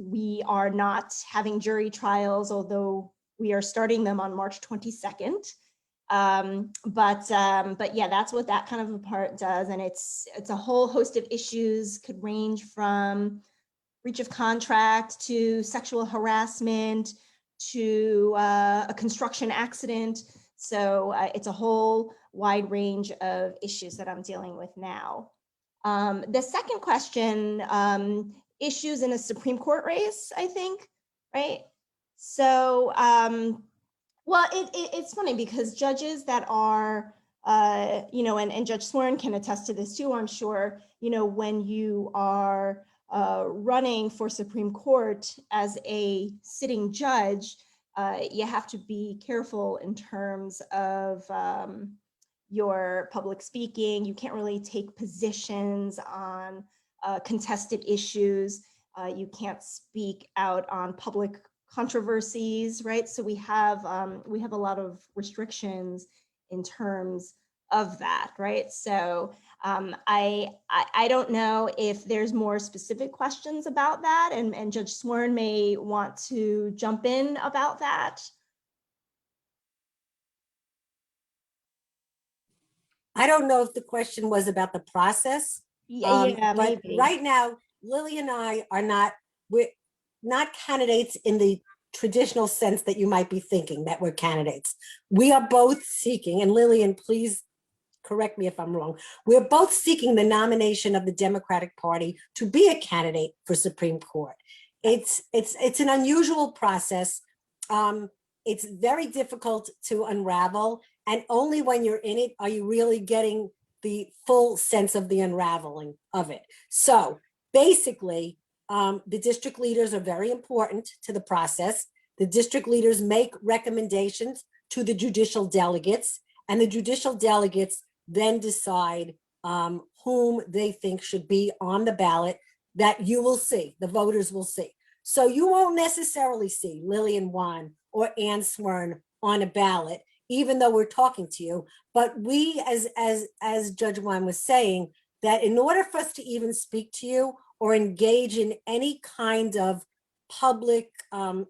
We are not having jury trials, although we are starting them on March 22nd. But yeah, that's what that kind of a part does. And it's a whole host of issues, could range from breach of contract to sexual harassment to a construction accident. So it's a whole wide range of issues that I'm dealing with now. The second question, issues in a Supreme Court race, I think, right? So, well, it's funny because judges that are, and Judge Swearn can attest to this too, I'm sure, when you are running for Supreme Court as a sitting judge, you have to be careful in terms of your public speaking. You can't really take positions on contested issues. You can't speak out on public controversies, right? So we have a lot of restrictions in terms of that, right? So I don't know if there's more specific questions about that, and Judge Swearn may want to jump in about that. I don't know if the question was about the process. Yeah, but maybe. right now, Lily and I are we're not candidates in the traditional sense that you might be thinking that we're candidates. We are both seeking, and Lillian, please correct me if I'm wrong, we're both seeking the nomination of the Democratic Party to be a candidate for Supreme Court. It's an unusual process. It's very difficult to unravel, and only when you're in it are you really getting the full sense of the unraveling of it. So basically, the district leaders are very important to the process. The district leaders make recommendations to the judicial delegates, and the judicial delegates then decide whom they think should be on the ballot that you will see, the voters will see. So you won't necessarily see Lillian Wan or Ann Swearn on a ballot, even though we're talking to you. But we, as Judge Wan was saying, that in order for us to even speak to you or engage in any kind of public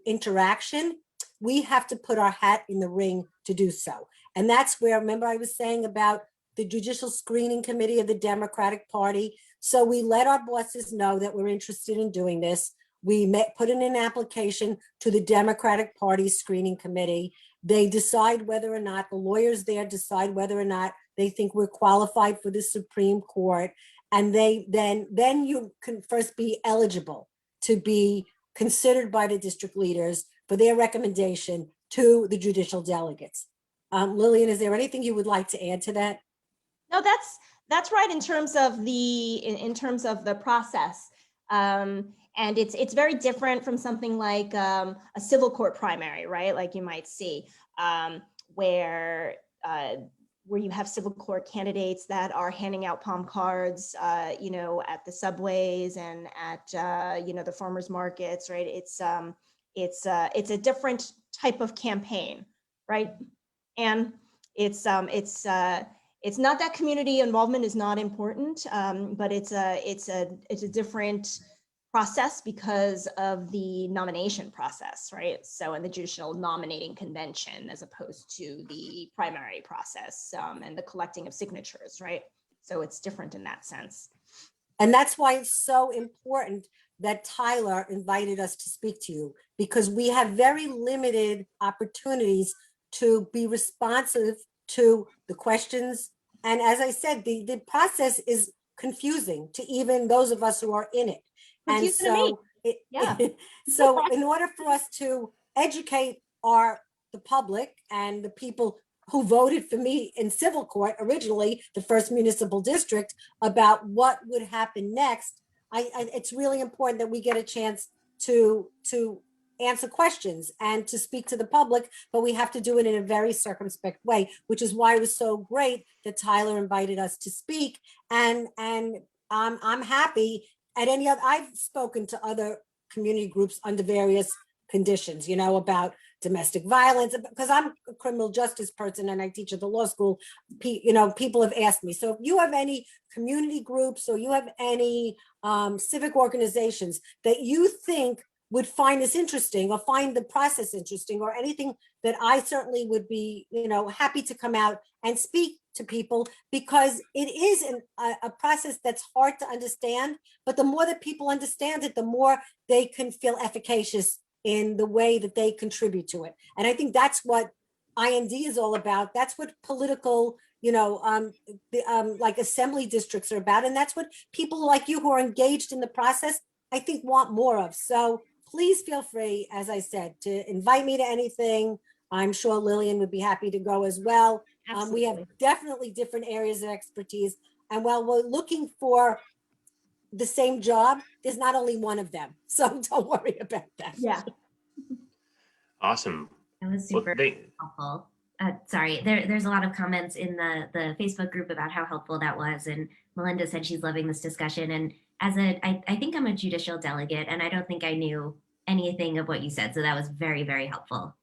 interaction, we have to put our hat in the ring to do so. And that's where, remember I was saying about the Judicial Screening Committee of the Democratic Party. So we let our bosses know that we're interested in doing this. We put in an application to the Democratic Party Screening Committee. They decide whether or not, the lawyers there decide whether or not they think we're qualified for the Supreme Court. And then you can first be eligible to be considered by the district leaders for their recommendation to the judicial delegates. Lillian, is there anything you would like to add to that? No, that's right in terms of the process. And it's very different from something like a civil court primary, right? Like you might see where you have civil court candidates that are handing out palm cards, at the subways and at the farmers markets, right? It's a different type of campaign, right? And it's not that community involvement is not important, but it's a different process because of the nomination process, right? So in the judicial nominating convention, as opposed to the primary process and the collecting of signatures, right? So it's different in that sense. And that's why it's so important that Tyler invited us to speak to you, because we have very limited opportunities to be responsive to the questions. And as I said, the process is confusing to even those of us who are in it. And so, so in order for us to educate the public and the people who voted for me in civil court, originally the first municipal district, about what would happen next, it's really important that we get a chance to answer questions and to speak to the public, but we have to do it in a very circumspect way, which is why it was so great that Tyler invited us to speak. And I'm happy at any other, I've spoken to other community groups under various conditions, you know, about domestic violence, because I'm a criminal justice person and I teach at the law school. You know, people have asked me. So if you have any community groups or you have any civic organizations that you think would find this interesting or find the process interesting or anything, that I certainly would be, you know, happy to come out and speak to people, because it is a process that's hard to understand, but the more that people understand it, the more they can feel efficacious in the way that they contribute to it. And I think that's what IND is all about. That's what political, you know, like assembly districts are about. And that's what people like you who are engaged in the process, I think, want more of. So please feel free, as I said, to invite me to anything. I'm sure Lillian would be happy to go as well. We have definitely different areas of expertise. And while we're looking for the same job, there's not only one of them. So don't worry about that. Yeah. Awesome. That was Well, super helpful. Sorry, there's a lot of comments in the Facebook group about how helpful that was. And Melinda said she's loving this discussion. And as I think I'm a judicial delegate, and I don't think I knew anything of what you said. So that was very, very helpful.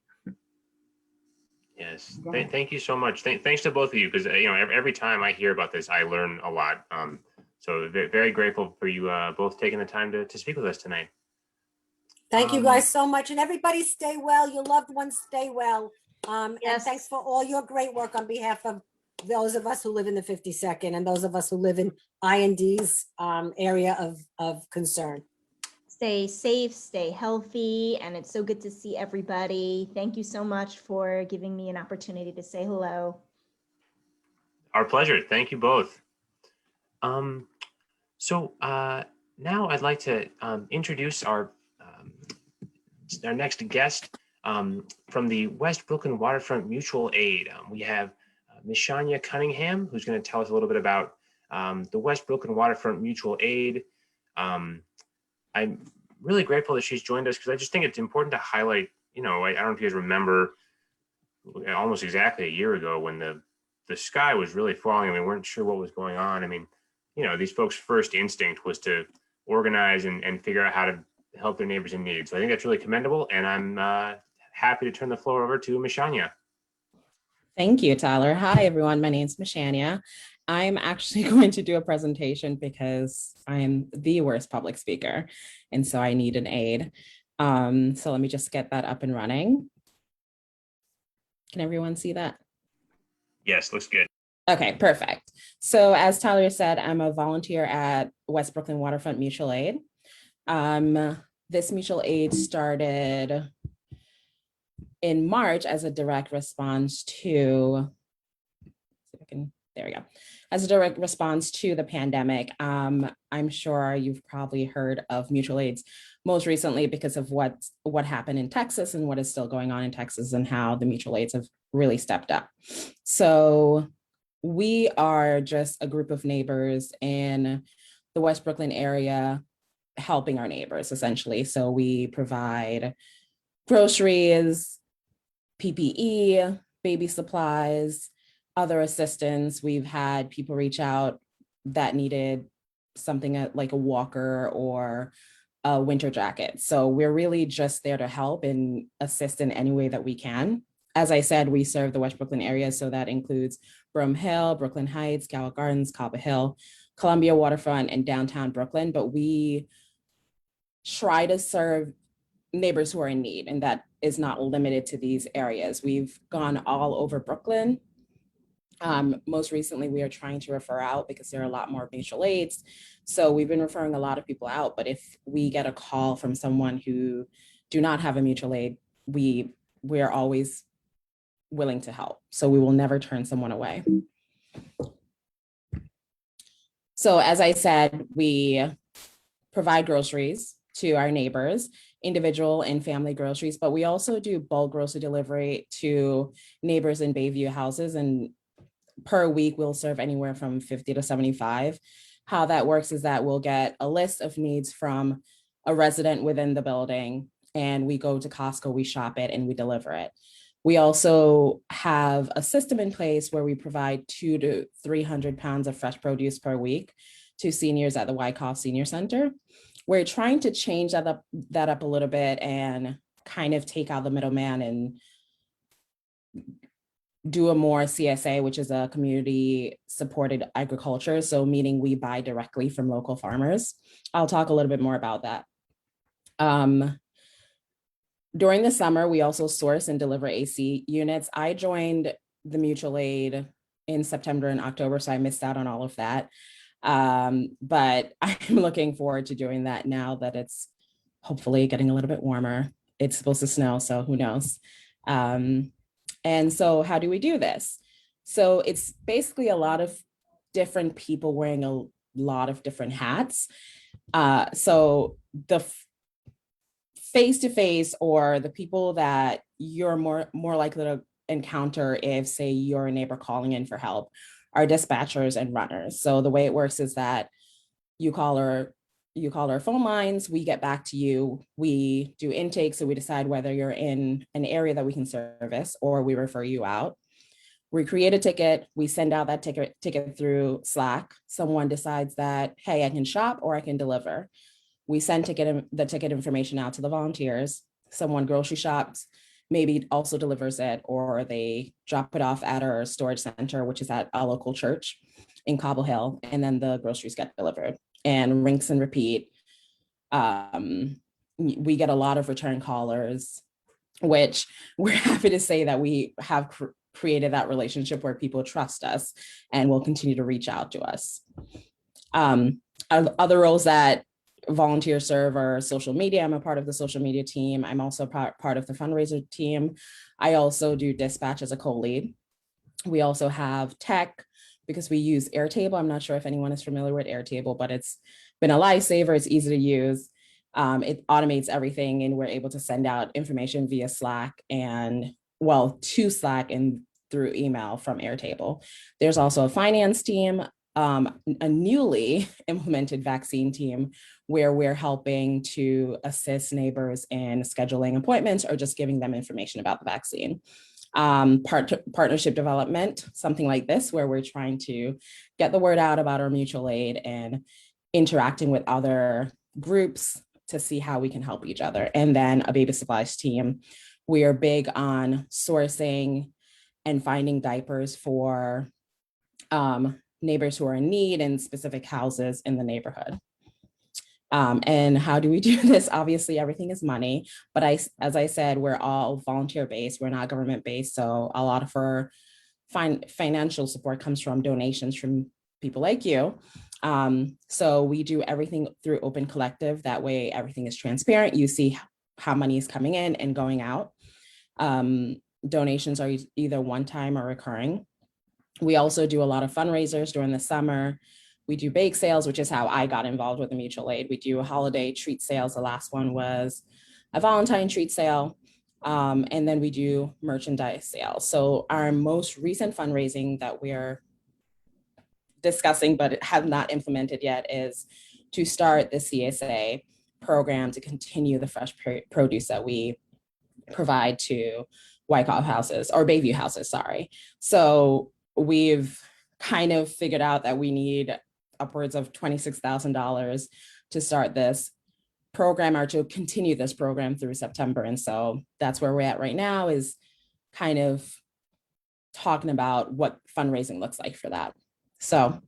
Yes, Yeah. thank you so much. Thanks to both of you, because you know, every time I hear about this, I learn a lot. So very grateful for you both taking the time to speak with us tonight. Thank you guys so much. And everybody stay well. Your loved ones stay well. And Yes. thanks for all your great work on behalf of those of us who live in the 52nd and those of us who live in IND's area of concern. Stay safe, stay healthy, and it's so good to see everybody. Thank you so much for giving me an opportunity to say hello. Our pleasure. Thank you both. So now I'd like to introduce our next guest from the West Brooklyn Waterfront Mutual Aid. We have Ms. Shania Cunningham, who's going to tell us a little bit about the West Brooklyn Waterfront Mutual Aid. I'm really grateful that she's joined us, because I just think it's important to highlight, you know, I don't know if you guys remember almost exactly a year ago when the sky was really falling and we weren't sure what was going on. I mean, you know, these folks' first instinct was to organize and figure out how to help their neighbors in need. So I think that's really commendable. And I'm happy to turn the floor over to Ms. Shania. Thank you, Tyler. Hi, everyone. My name is Mishania. I'm actually going to do a presentation because I'm the worst public speaker, and so I need an aid. So let me just get that up and running. Can everyone see that? Yes, looks good. Okay, perfect. So as Tyler said, I'm a volunteer at West Brooklyn Waterfront Mutual Aid. This mutual aid started in March as a direct response to, there we go, as a direct response to the pandemic. I'm sure you've probably heard of mutual aids most recently because of what happened in Texas and what is still going on in Texas and how the mutual aids have really stepped up. So we are just a group of neighbors in the West Brooklyn area helping our neighbors, essentially. So we provide groceries, PPE, baby supplies, other assistance. We've had people reach out that needed something like a walker or a winter jacket. So we're really just there to help and assist in any way that we can. As I said, we serve the West Brooklyn area, so that includes Brum Hill, Brooklyn Heights, Gallup Gardens, Cobble Hill, Columbia Waterfront, and downtown Brooklyn. But we try to serve neighbors who are in need, and that is not limited to these areas. We've gone all over Brooklyn. Most recently, we are trying to refer out because there are a lot more mutual aids. So we've been referring a lot of people out, but if we get a call from someone who do not have a mutual aid, we're always willing to help. So we will never turn someone away. So as I said, we provide groceries to our neighbors, individual and family groceries, but we also do bulk grocery delivery to neighbors in Bayview houses, and per week, we'll serve anywhere from 50 to 75. How that works is that we'll get a list of needs from a resident within the building, and we go to Costco, we shop it, and we deliver it. We also have a system in place where we provide 200 to 300 pounds of fresh produce per week to seniors at the Wyckoff Senior Center. We're trying to change that up a little bit and kind of take out the middleman and do a more CSA, which is a community supported agriculture. So meaning we buy directly from local farmers. I'll talk a little bit more about that. During the summer, we also source and deliver AC units. I joined the mutual aid in September and October, so I missed out on all of that. But I'm looking forward to doing that now that it's hopefully getting a little bit warmer. It's supposed to snow, so who knows? And so how do we do this? So it's basically a lot of different people wearing a lot of different hats. So the face-to-face, or the people that you're more likely to encounter if, say, you're a neighbor calling in for help, are dispatchers and runners. So the way it works is that you call our phone lines, we get back to you, we do intake, so we decide whether you're in an area that we can service, or we refer you out. We create a ticket, we send out that ticket through Slack. Someone decides that, hey, I can shop or I can deliver. We send the ticket information out to the volunteers. Someone grocery shops, maybe also delivers it, or they drop it off at our storage center, which is at a local church in Cobble Hill, and then the groceries get delivered, and rinse and repeat. We get a lot of return callers, which we're happy to say that we have created that relationship where people trust us and will continue to reach out to us. Other roles that volunteers serve are social media. I'm a part of the social media team. I'm also part of the fundraiser team. I also do dispatch as a co-lead. We also have tech, because we use Airtable. I'm not sure if anyone is familiar with Airtable, but it's been a lifesaver. It's easy to use. It automates everything, and we're able to send out information via Slack to Slack and through email from Airtable. There's also a finance team, a newly implemented vaccine team, where we're helping to assist neighbors in scheduling appointments or just giving them information about the vaccine. Partnership development, something like this, where we're trying to get the word out about our mutual aid and interacting with other groups to see how we can help each other. And then a baby supplies team. We are big on sourcing and finding diapers for neighbors who are in need in specific houses in the neighborhood. And how do we do this? Obviously, everything is money, but as I said, we're all volunteer-based. We're not government-based, so a lot of our financial support comes from donations from people like you. So we do everything through Open Collective. That way, everything is transparent. You see how money is coming in and going out. Donations are either one-time or recurring. We also do a lot of fundraisers during the summer. We do bake sales, which is how I got involved with the mutual aid. We do holiday treat sales. The last one was a Valentine treat sale. And then we do merchandise sales. So our most recent fundraising that we're discussing but have not implemented yet is to start the CSA program to continue the fresh produce that we provide to Wyckoff houses, or Bayview houses, sorry. So we've kind of figured out that we need upwards of $26,000 to start this program, or to continue this program through September. And so that's where we're at right now, is kind of talking about what fundraising looks like for that. So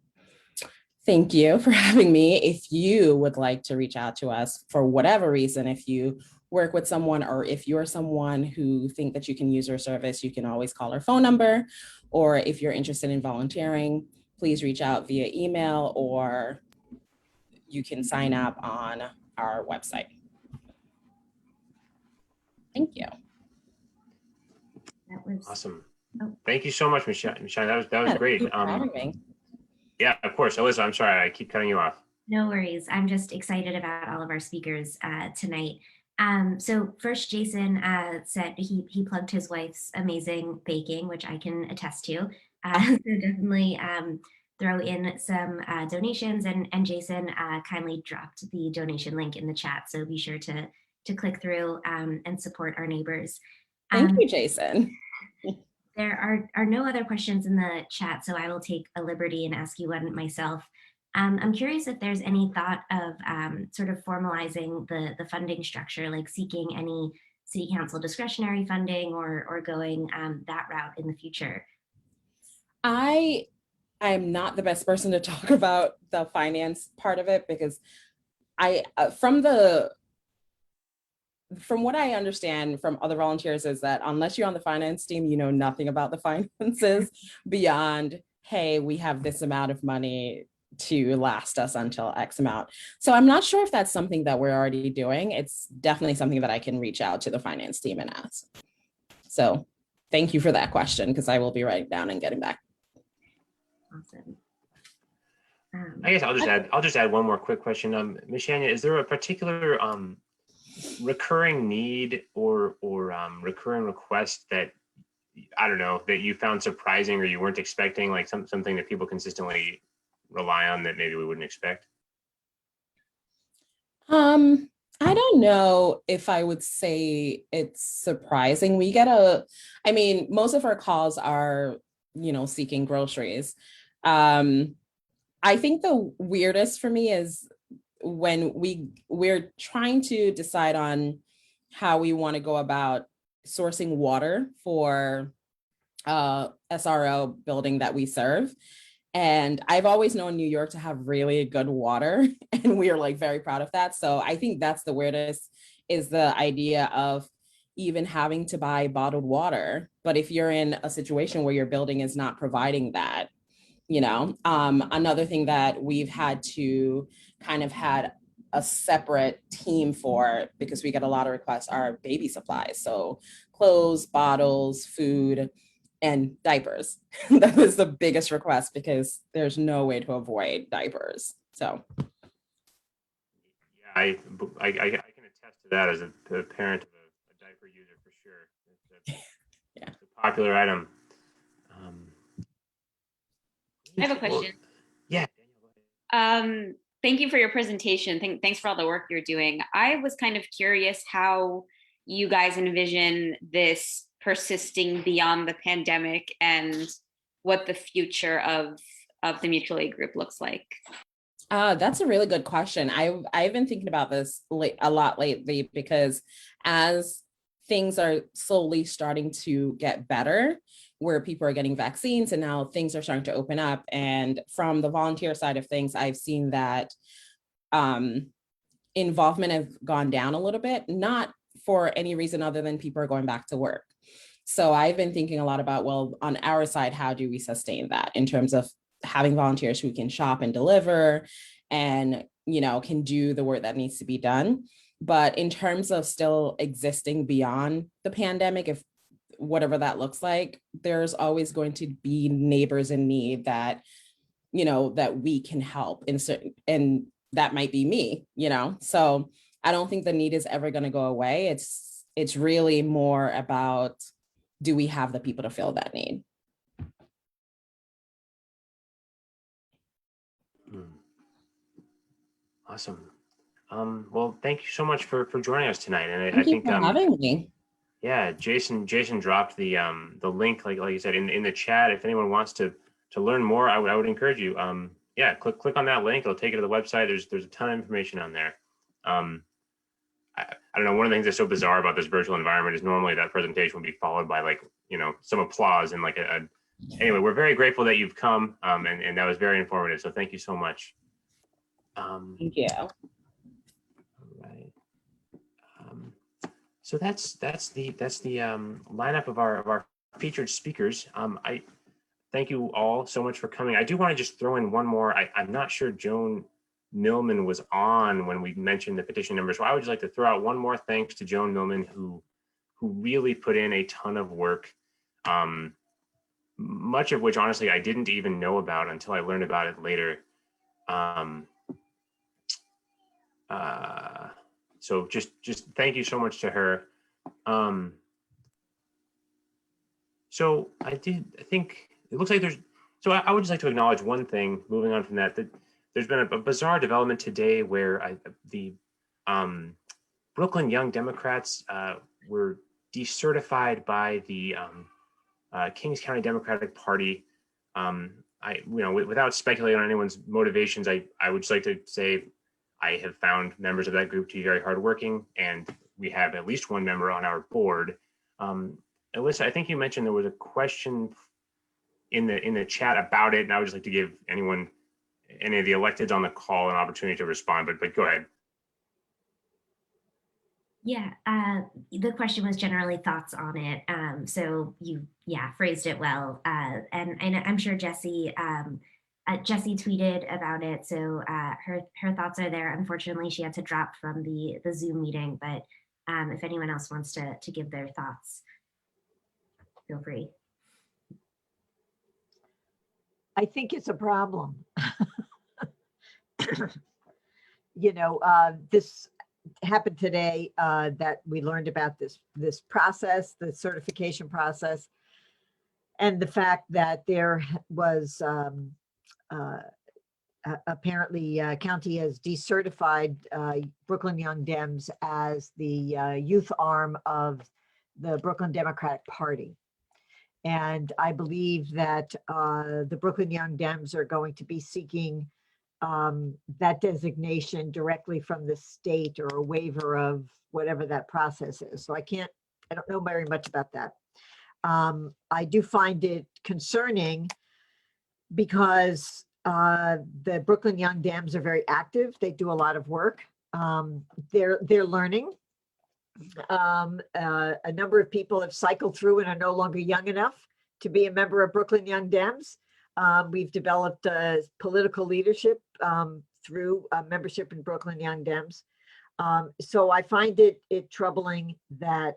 thank you for having me. If you would like to reach out to us for whatever reason, if you work with someone, or if you're someone who think that you can use our service, you can always call our phone number. Or if you're interested in volunteering, please reach out via email, or you can sign up on our website. Thank you. That was Awesome. Oh. Thank you so much, Michelle. That was great. Thank you for having me. Yeah, of course. Alyssa, I'm sorry, I keep cutting you off. No worries. I'm just excited about all of our speakers tonight. So first, Jason said he plugged his wife's amazing baking, which I can attest to. So definitely throw in some donations, and Jason kindly dropped the donation link in the chat. So be sure to to click through and support our neighbors. Thank you, Jason. There are no other questions in the chat, so I will take a liberty and ask you one myself. I'm curious if there's any thought of sort of formalizing the funding structure, like seeking any city council discretionary funding or going that route in the future. I'm not the best person to talk about the finance part of it, because from what I understand from other volunteers is that unless you're on the finance team, you know nothing about the finances beyond, hey, we have this amount of money to last us until X amount. So I'm not sure if that's something that we're already doing. It's definitely something that I can reach out to the finance team and ask. So thank you for that question, because I will be writing down and getting back. Awesome. I guess I'll just add one more quick question. Ms. Shania, is there a particular recurring need or recurring request that, I don't know, that you found surprising or you weren't expecting, like something that people consistently rely on that maybe we wouldn't expect? I don't know if I would say it's surprising. I mean, most of our calls are, seeking groceries. I think the weirdest for me is when we're trying to decide on how we want to go about sourcing water for SRO building that we serve. And I've always known New York to have really good water, and we are like very proud of that. So I think that's the weirdest, is the idea of even having to buy bottled water. But if you're in a situation where your building is not providing that, another thing that we've had to kind of had a separate team for, because we get a lot of requests, are baby supplies. So clothes, bottles, food, and diapers. That was the biggest request because there's no way to avoid diapers. So yeah, I can attest to that as a parent of a diaper user for sure. Yeah. It's a popular item. I have a question. Yeah. Thank you for your presentation. Thanks for all the work you're doing. I was kind of curious how you guys envision this persisting beyond the pandemic and what the future of the mutual aid group looks like. That's a really good question. I've been thinking about this a lot lately, because as things are slowly starting to get better, where people are getting vaccines and now things are starting to open up. And from the volunteer side of things, I've seen that involvement has gone down a little bit, not for any reason other than people are going back to work. So I've been thinking a lot about, well, on our side, how do we sustain that in terms of having volunteers who can shop and deliver and, can do the work that needs to be done. But in terms of still existing beyond the pandemic, if whatever that looks like, there's always going to be neighbors in need that, that we can help and that might be me, so I don't think the need is ever going to go away. It's really more about, do we have the people to fill that need? Awesome. Well, thank you so much for joining us tonight. And Thank you for having me. Yeah, Jason dropped the link, like you said, in the chat. If anyone wants to learn more, I would encourage you. Yeah, click on that link. It'll take you to the website. There's a ton of information on there. I don't know. One of the things that's so bizarre about this virtual environment is normally that presentation would be followed by some applause and anyway, we're very grateful that you've come, and that was very informative. So thank you so much. Thank you. All right. So that's the lineup of our featured speakers. I thank you all so much for coming. I do want to just throw in one more. I'm not sure Joan Millman was on when we mentioned the petition number, so I would just like to throw out one more thanks to Joan Millman, who really put in a ton of work, much of which honestly I didn't even know about until I learned about it later. So just thank you so much to her. So I think it looks like I would just like to acknowledge one thing, moving on from that there's been a bizarre development today where Brooklyn Young Democrats were decertified by the Kings County Democratic Party. Without speculating on anyone's motivations, I would just like to say I have found members of that group to be very hardworking, and we have at least one member on our board. Alyssa, I think you mentioned there was a question in the chat about it, and I would just like to give any of the electeds on the call an opportunity to respond, but go ahead. Yeah, the question was generally thoughts on it. So you, phrased it well. And I'm sure Jessie tweeted about it. So her thoughts are there. Unfortunately, she had to drop from the Zoom meeting, but if anyone else wants to give their thoughts, feel free. I think it's a problem. This happened today, that we learned about this process, the certification process, and the fact that there was apparently county has decertified Brooklyn Young Dems as the youth arm of the Brooklyn Democratic Party. And I believe that the Brooklyn Young Dems are going to be seeking that designation directly from the state, or a waiver of whatever that process is. So I don't know very much about that. I do find it concerning because the Brooklyn Young Dems are very active. They do a lot of work. They're learning. A number of people have cycled through and are no longer young enough to be a member of Brooklyn Young Dems. We've developed political leadership through membership in Brooklyn Young Dems. So I find it troubling that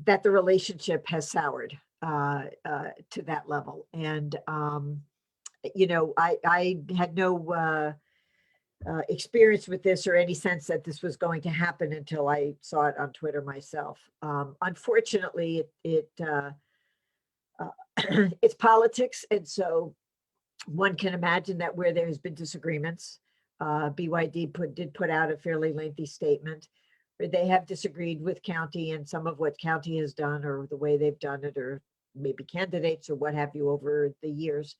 that the relationship has soured to that level. And I had no experience with this or any sense that this was going to happen until I saw it on Twitter myself. Unfortunately, it's politics, and so one can imagine that where there has been disagreements, BYD did put out a fairly lengthy statement where they have disagreed with county and some of what county has done, or the way they've done it, or maybe candidates or what have you over the years,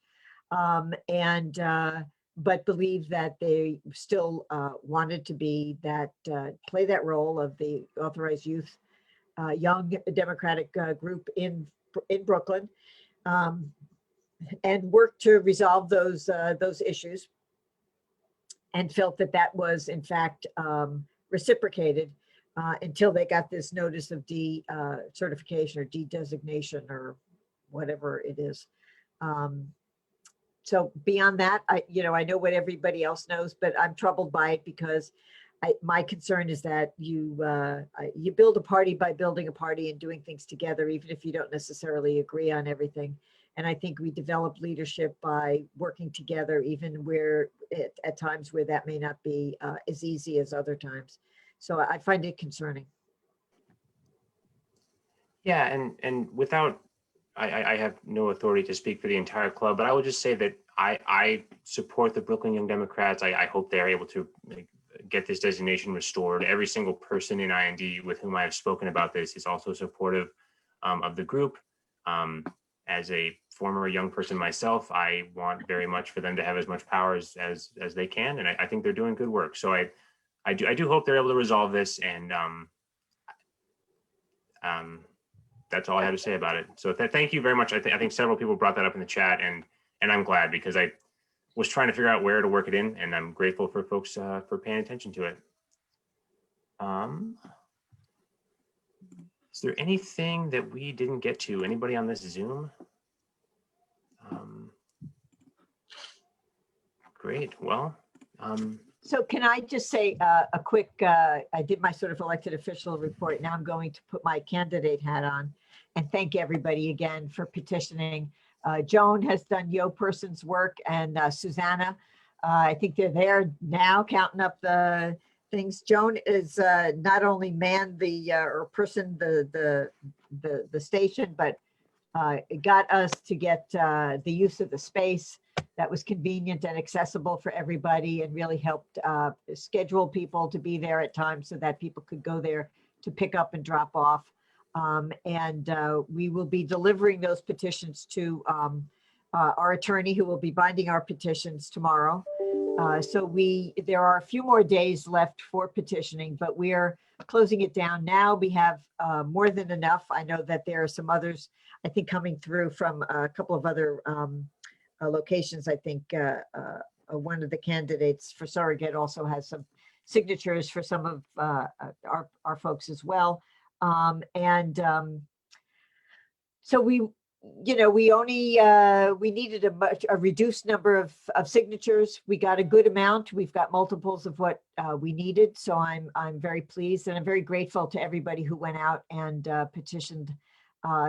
but believe that they still wanted to be that, play that role of the authorized youth young Democratic group in Brooklyn, and work to resolve those issues, and felt that that was in fact reciprocated until they got this notice of certification or designation or whatever it is. So beyond that, I know what everybody else knows, but I'm troubled by it because my concern is that you build a party by building a party and doing things together, even if you don't necessarily agree on everything. And I think we develop leadership by working together, even where at times where that may not be as easy as other times. So I find it concerning. Yeah, and without, I have no authority to speak for the entire club, but I will just say that I support the Brooklyn Young Democrats. I hope they're able to get this designation restored. Every single person in IND with whom I have spoken about this is also supportive of the group. As a former young person myself, I want very much for them to have as much power as they can, and I think they're doing good work. So I do hope they're able to resolve this, and that's all I have to say about it. So thank you very much. I think several people brought that up in the chat, and I'm glad, because I was trying to figure out where to work it in, and I'm grateful for folks for paying attention to it. Is there anything that we didn't get to? Anybody on this Zoom? Great. Well. So can I just say a quick, I did my sort of elected official report. Now I'm going to put my candidate hat on and thank everybody again for petitioning. Joan has done Yo Person's work, and Susanna, I think they're there now counting up the things. Joan is not only manned the station, but it got us to get the use of the space. that was convenient and accessible for everybody and really helped schedule people to be there at times so that people could go there to pick up and drop off. And we will be delivering those petitions to our attorney, who will be binding our petitions tomorrow. So there are a few more days left for petitioning, but we are closing it down now. We have more than enough. I know that there are some others, I think, coming through from a couple of other locations. I think one of the candidates for surrogate also has some signatures for some of our folks as well. So we only we needed a reduced number of signatures. We got a good amount. We've got multiples of what we needed. So I'm very pleased, and I'm very grateful to everybody who went out and petitioned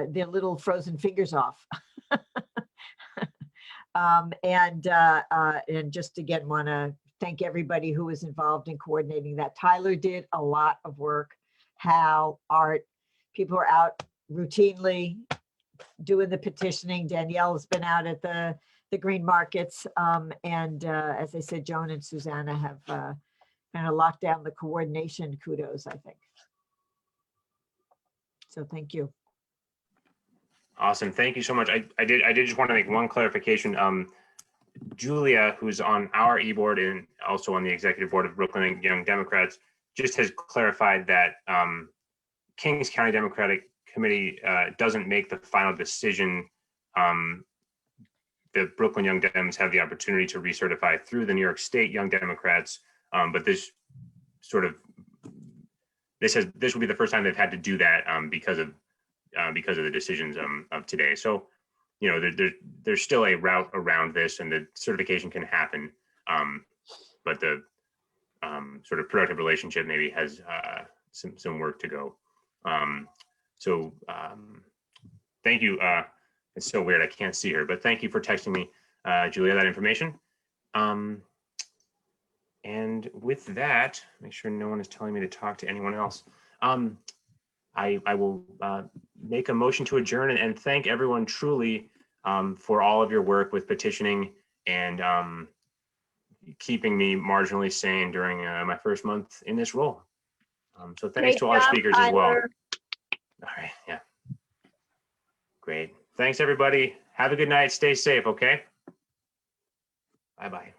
their little frozen fingers off. And just again, want to thank everybody who was involved in coordinating that. Tyler did a lot of work. Hal, Art, people are out routinely doing the petitioning. Danielle has been out at the green markets. As I said, Joan and Susanna have kind of locked down the coordination. Kudos, I think. So thank you. Awesome. Thank you so much. I did just want to make one clarification. Julia, who's on our e-board and also on the executive board of Brooklyn Young Democrats, just has clarified that Kings County Democratic Committee doesn't make the final decision. The Brooklyn Young Dems have the opportunity to recertify through the New York State Young Democrats, but this will be the first time they've had to do that because of the decisions of today. So, there's still a route around this, and the certification can happen, but the sort of productive relationship maybe has some work to go. Thank you. It's so weird, I can't see her, but thank you for texting me, Julia, that information. And with that, make sure no one is telling me to talk to anyone else. I will make a motion to adjourn and thank everyone truly for all of your work with petitioning and keeping me marginally sane during my first month in this role. So thanks Great to all our job, speakers as well. Tyler. All right, yeah. Great. Thanks, everybody. Have a good night. Stay safe, okay? Bye-bye.